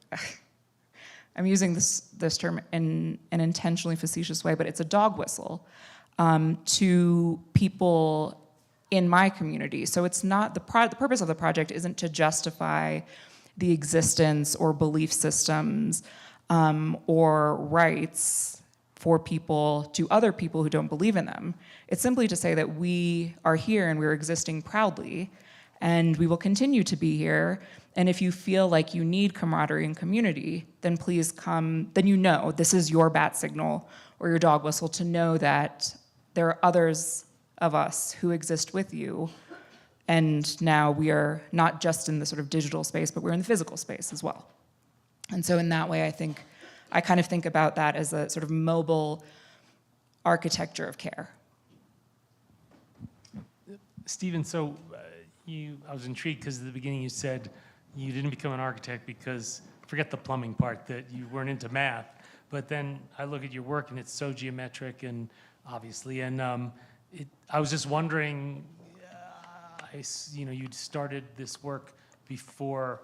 I'm using this term in an intentionally facetious way, but it's a dog whistle to people in my community. So it's not, the purpose of the project isn't to justify the existence or belief systems or rights for people to other people who don't believe in them. It's simply to say that we are here and we're existing proudly, and we will continue to be here. And if you feel like you need camaraderie and community, then please come, then you know this is your bat signal or your dog whistle to know that there are others of us who exist with you. And now we are not just in the sort of digital space, but we're in the physical space as well. And so in that way, I kind of think about that as a sort of mobile architecture of care. Stephen, so I was intrigued because at the beginning you said you didn't become an architect because, forget the plumbing part, that you weren't into math. But then I look at your work and it's so geometric and obviously, and I was just wondering, you'd started this work before,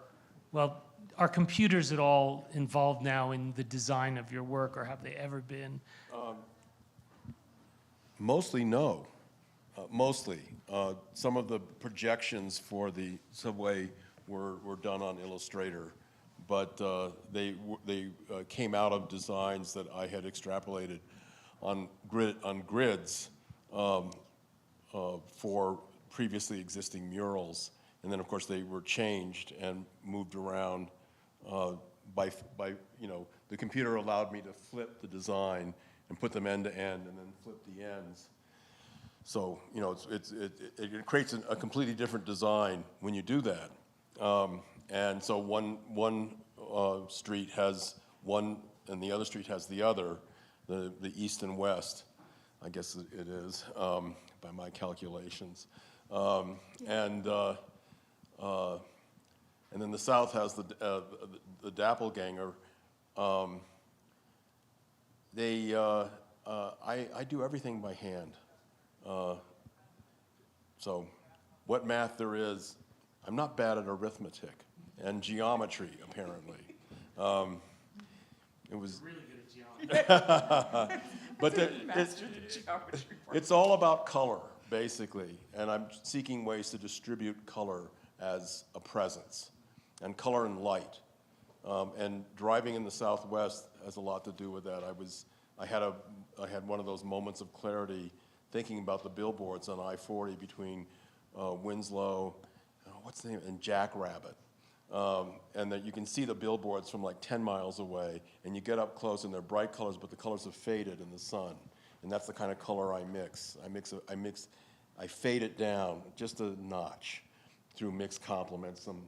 well, are computers at all involved now in the design of your work, or have they ever been? Mostly no. Mostly. Some of the projections for the subway were done on Illustrator, but they came out of designs that I had extrapolated on grids for previously existing murals, and then of course they were changed and moved around by the computer allowed me to flip the design and put them end to end and then flip the ends. So it creates a completely different design when you do that. And so one street has one and the other street has the other, the east and west, I guess it is, by my calculations. And then the south has the Doppelganger. I do everything by hand. So what math there is, I'm not bad at arithmetic and geometry, apparently. It was Really good at geometry. but it's all about color, basically, and I'm seeking ways to distribute color as a presence, and color and light. And driving in the Southwest has a lot to do with that. I had one of those moments of clarity thinking about the billboards on I-40 between Winslow, what's the name, and Jackrabbit. And that you can see the billboards from like 10 miles away, and you get up close and they're bright colors, but the colors have faded in the sun. And that's the kind of color I mix. I fade it down just a notch through mixed complements, some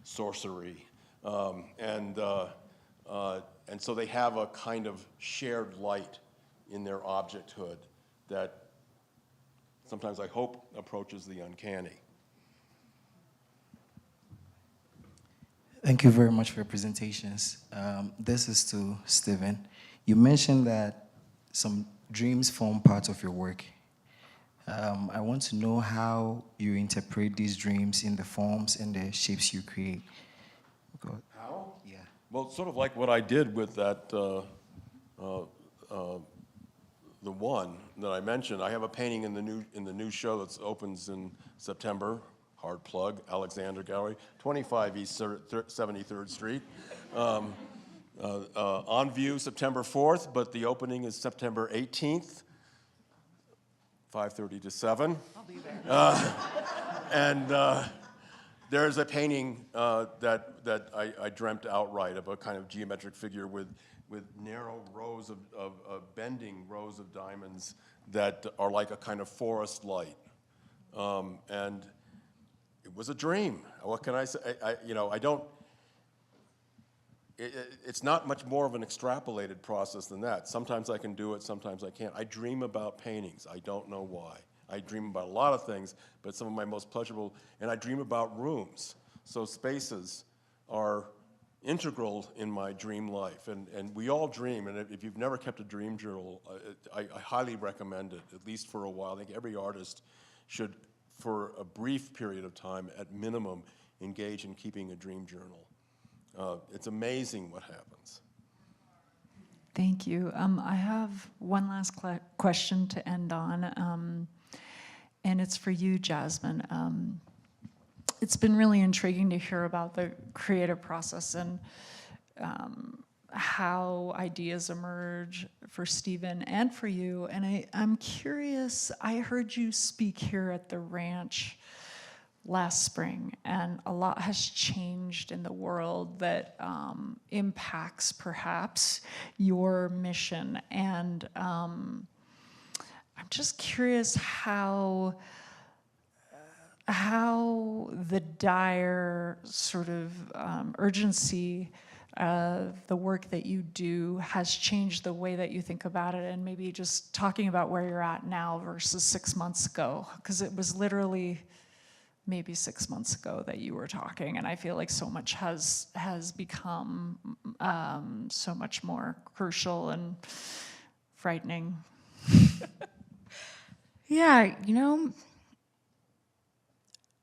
sorcery. And so they have a kind of shared light in their objecthood that sometimes I hope approaches the uncanny. Thank you very much for your presentations. This is to Stephen. You mentioned that some dreams form part of your work. I want to know how you interpret these dreams in the forms and the shapes you create. How? Yeah. Well, sort of like what I did with that, the one that I mentioned. I have a painting in the new show that opens in September. Hard plug, Alexander Gallery, 25 East 73rd Street. On view September 4th, but the opening is September 18th, 5:30 to 7. I'll be there. And there's a painting that I dreamt outright of a kind of geometric figure with narrow rows of bending rows of diamonds that are like a kind of forest light. And it was a dream. What can I say? I don't. It's not much more of an extrapolated process than that. Sometimes I can do it, sometimes I can't. I dream about paintings. I don't know why. I dream about a lot of things, but some of my most pleasurable, and I dream about rooms. So spaces are integral in my dream life, and we all dream, and if you've never kept a dream journal, I highly recommend it, at least for a while. I think every artist should, for a brief period of time, at minimum, engage in keeping a dream journal. It's amazing what happens. Thank you. I have one last question to end on, and it's for you, Jasmine. It's been really intriguing to hear about the creative process and how ideas emerge for Stephen and for you. And I'm curious, I heard you speak here at the ranch last spring, and a lot has changed in the world that impacts perhaps your mission. And I'm just curious how the dire sort of urgency of the work that you do has changed the way that you think about it, and maybe just talking about where you're at now versus 6 months ago, because it was literally maybe 6 months ago that you were talking, and I feel like so much has become so much more crucial and frightening. Yeah,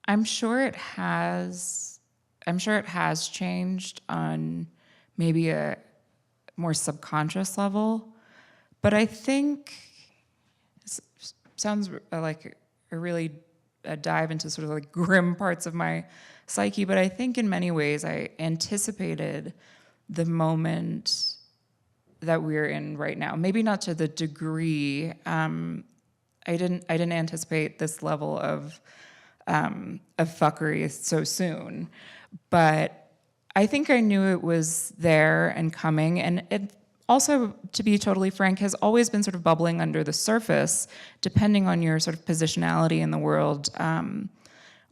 I'm sure it has changed on maybe a more subconscious level, but I think it sounds like a really dive into sort of like grim parts of my psyche, but I think in many ways I anticipated the moment that we're in right now. Maybe not to the degree. I didn't anticipate this level of fuckery so soon, but I think I knew it was there and coming, and it also, to be totally frank, has always been sort of bubbling under the surface, depending on your sort of positionality in the world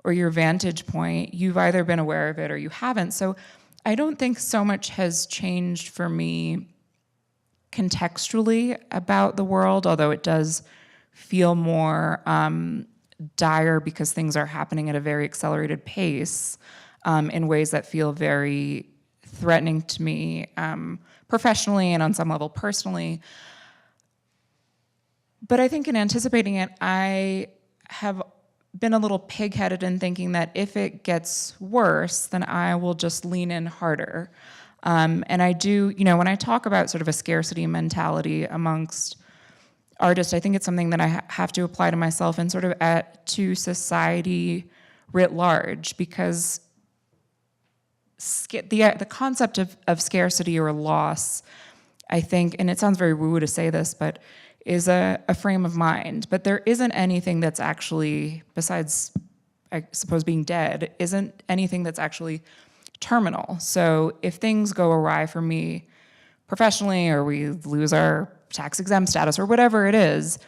or your vantage point. You've either been aware of it or you haven't. So I don't think so much has changed for me contextually about the world, although it does feel more dire because things are happening at a very accelerated pace in ways that feel very threatening to me professionally and on some level personally. But I think in anticipating it, I have been a little pig-headed in thinking that if it gets worse, then I will just lean in harder. And I do, when I talk about sort of a scarcity mentality amongst artists, I think it's something that I have to apply to myself and sort of to society writ large, because the concept of scarcity or loss, I think, and it sounds very woo-woo to say this, but is a frame of mind. But there isn't anything that's actually, besides, I suppose, being dead, isn't anything that's actually terminal. So if things go awry for me professionally, or we lose our tax-exempt status or whatever it is,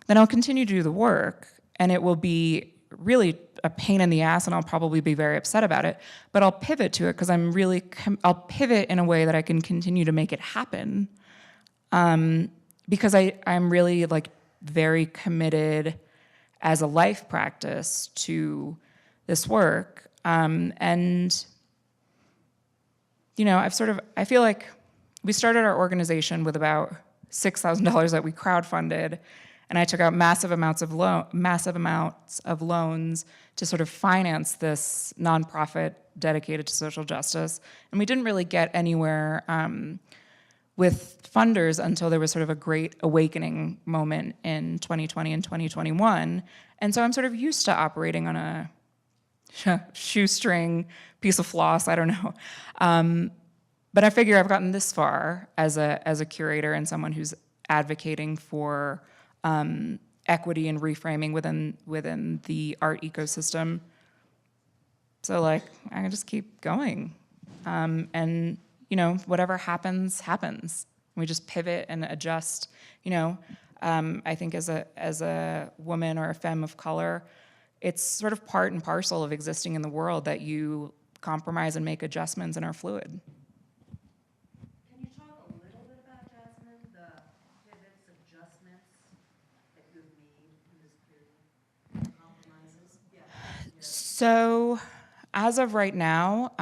then I'll continue to do the work, and it will be really a pain in the ass, and I'll probably be very upset about it, but I'll pivot to it because I'll pivot in a way that I can continue to make it happen, because I'm really like very committed as a life practice to this work, and I feel like we started our organization with about $6,000 that we crowdfunded, and I took out massive amounts of loans to sort of finance this nonprofit dedicated to social justice. And we didn't really get anywhere with funders until there was sort of a great awakening moment in 2020 and 2021. And so I'm sort of used to operating on a shoestring piece of floss, I don't know. But I figure I've gotten this far as a curator and someone who's advocating for equity and reframing within the art ecosystem. So like, I can just keep going. And you know, whatever happens, happens. We just pivot and adjust. You know, I think as a woman or a femme of color, it's sort of part and parcel of existing in the world that you compromise and make adjustments and are fluid. Can you talk a little bit about, Jasmine, the pivots, adjustments that you've made in this period, compromises? Yeah. So, as of right now,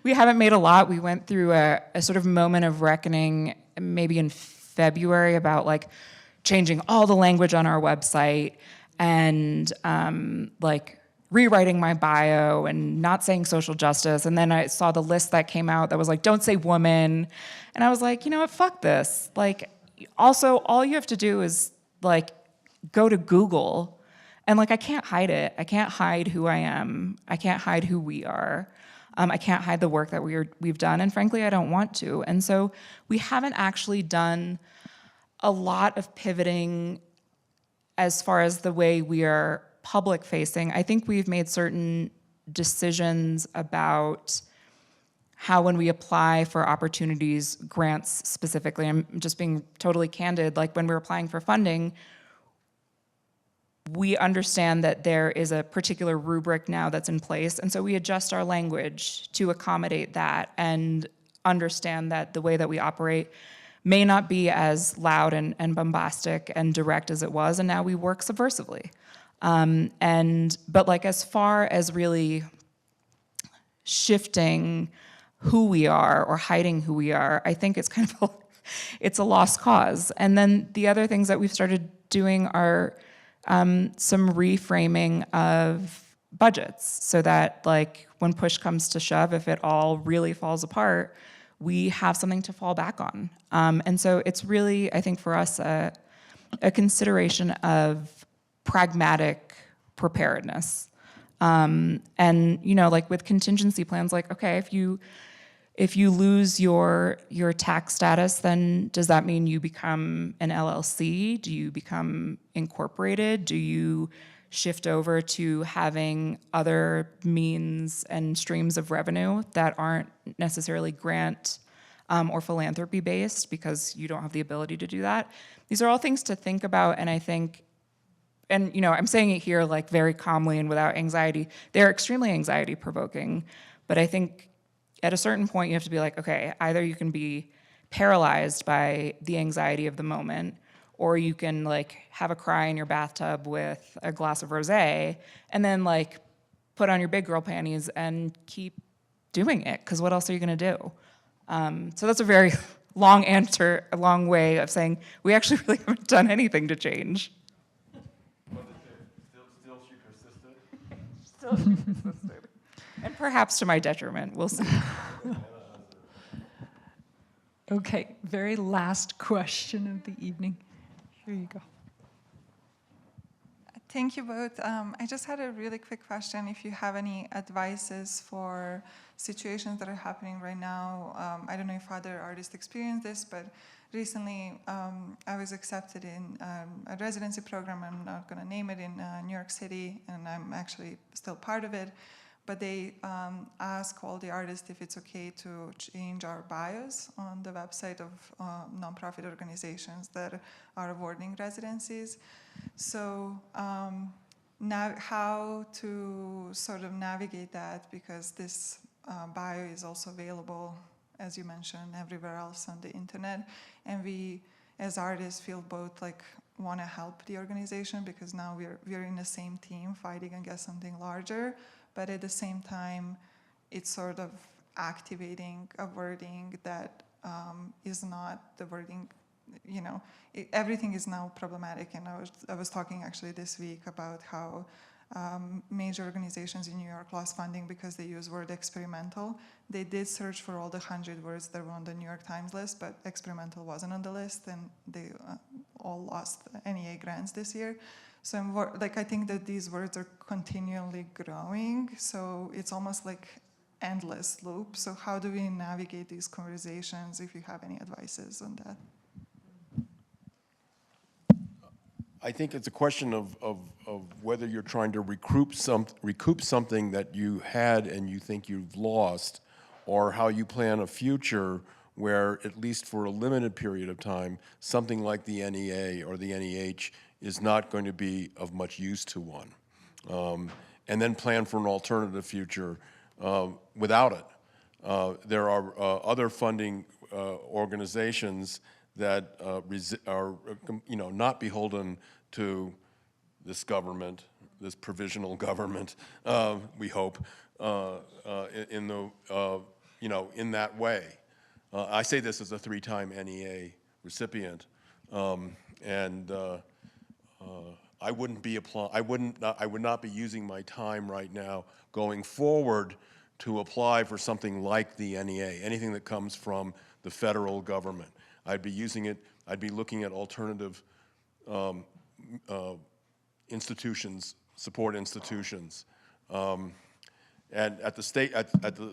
we haven't made a lot. We went through a sort of moment of reckoning maybe in February about like changing all the language on our website and like rewriting my bio and not saying social justice. And then I saw the list that came out that was like, don't say woman. And I was like, you know what, fuck this. Like, also, all you have to do is like go to Google and like, I can't hide it. I can't hide who I am. I can't hide who we are. I can't hide the work that we've done. And frankly, I don't want to. And so we haven't actually done a lot of pivoting as far as the way we are public facing. I think we've made certain decisions about how when we apply for opportunities, grants specifically, I'm just being totally candid, like when we're applying for funding, we understand that there is a particular rubric now that's in place, and so we adjust our language to accommodate that and understand that the way that we operate may not be as loud and bombastic and direct as it was, and now we work subversively. But like as far as really shifting who we are or hiding who we are, I think it's kind of it's a lost cause. And then the other things that we've started doing are some reframing of budgets so that like when push comes to shove, if it all really falls apart, we have something to fall back on. And so it's really, I think for us, a consideration of pragmatic preparedness. And, you know, like with contingency plans, like, okay, if you lose your tax status, then does that mean you become an LLC? Do you become incorporated? Do you shift over to having other means and streams of revenue that aren't necessarily grant or philanthropy based because you don't have the ability to do that? These are all things to think about, and I think, and you know, I'm saying it here like very calmly and without anxiety. They're extremely anxiety provoking, but I think at a certain point you have to be like, okay, either you can be paralyzed by the anxiety of the moment, or you can like have a cry in your bathtub with a glass of rosé and then like put on your big girl panties and keep doing it, because what else are you gonna do? So that's a very long answer, a long way of saying we actually really haven't done anything to change. Still she persisted? Still she persisted. And perhaps to my detriment, we'll see. Okay, very last question of the evening. Here you go. Thank you both. I just had a really quick question. If you have any advices for situations that are happening right now, I don't know if other artists experience this, but recently I was accepted in a residency program, I'm not going to name it, in New York City, and I'm actually still part of it. But they ask all the artists if it's okay to change our bios on the website of nonprofit organizations that are awarding residencies. So now how to sort of navigate that, because this bio is also available, as you mentioned, everywhere else on the internet. And we, as artists, feel both like want to help the organization because now we're in the same team fighting against something larger. But at the same time, it's sort of activating a wording that is not the wording you know, everything is now problematic. And I was talking actually this week about how major organizations in New York lost funding because they use word experimental. They did search for all the 100 words that were on the New York Times list, but experimental wasn't on the list, and they all lost NEA grants this year. So I think that these words are continually growing, so it's almost like endless loop. So how do we navigate these conversations, if you have any advices on that? I think it's a question of whether you're trying to recoup something that you had and you think you've lost, or how you plan a future where, at least for a limited period of time, something like the NEA or the NEH is not going to be of much use to one. And then plan for an alternative future without it. There are other funding organizations that are not beholden to this government, this provisional government, we hope, in that way. I say this as a 3-time NEA recipient, and I would not be using my time right now going forward to apply for something like the NEA, anything that comes from the federal government. I'd be looking at alternative institutions, support institutions. And at the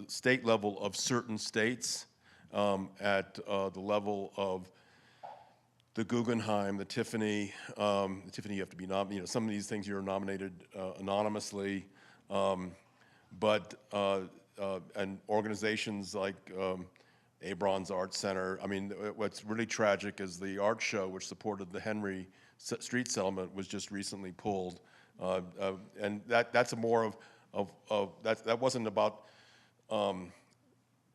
state level of certain states, at the level of the Guggenheim, the Tiffany you have to be nominated, some of these things you're nominated anonymously, but and organizations like Abron's Art Center. I mean, what's really tragic is the art show, which supported the Henry Street settlement, was just recently pulled, and that's a more of that wasn't about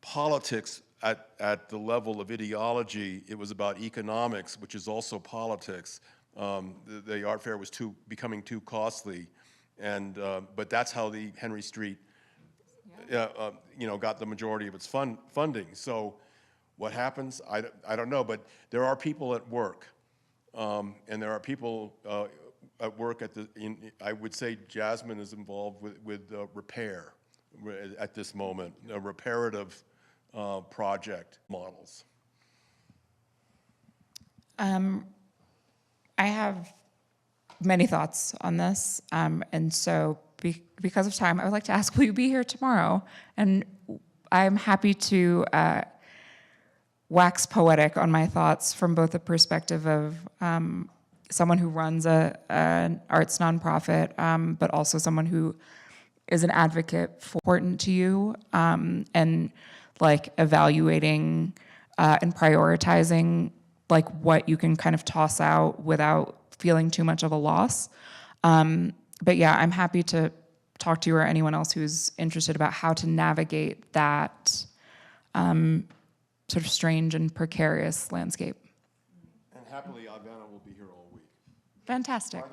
politics at the level of ideology. It was about economics, which is also politics. The art fair was becoming too costly, and but that's how the Henry Street got the majority of its funding. So what happens, I don't know, but there are people at work, and there are people at work I would say Jasmine is involved with repair at this moment, reparative project models. I have many thoughts on this, and so because of time, I would like to ask, will you be here tomorrow? And I'm happy to wax poetic on my thoughts from both the perspective of someone who runs an arts nonprofit, but also someone who is an advocate for important to you, and like evaluating and prioritizing like what you can kind of toss out without feeling too much of a loss. But yeah, I'm happy to talk to you or anyone else who's interested about how to navigate that sort of strange and precarious landscape. And happily, Ivana will be here all week. Fantastic.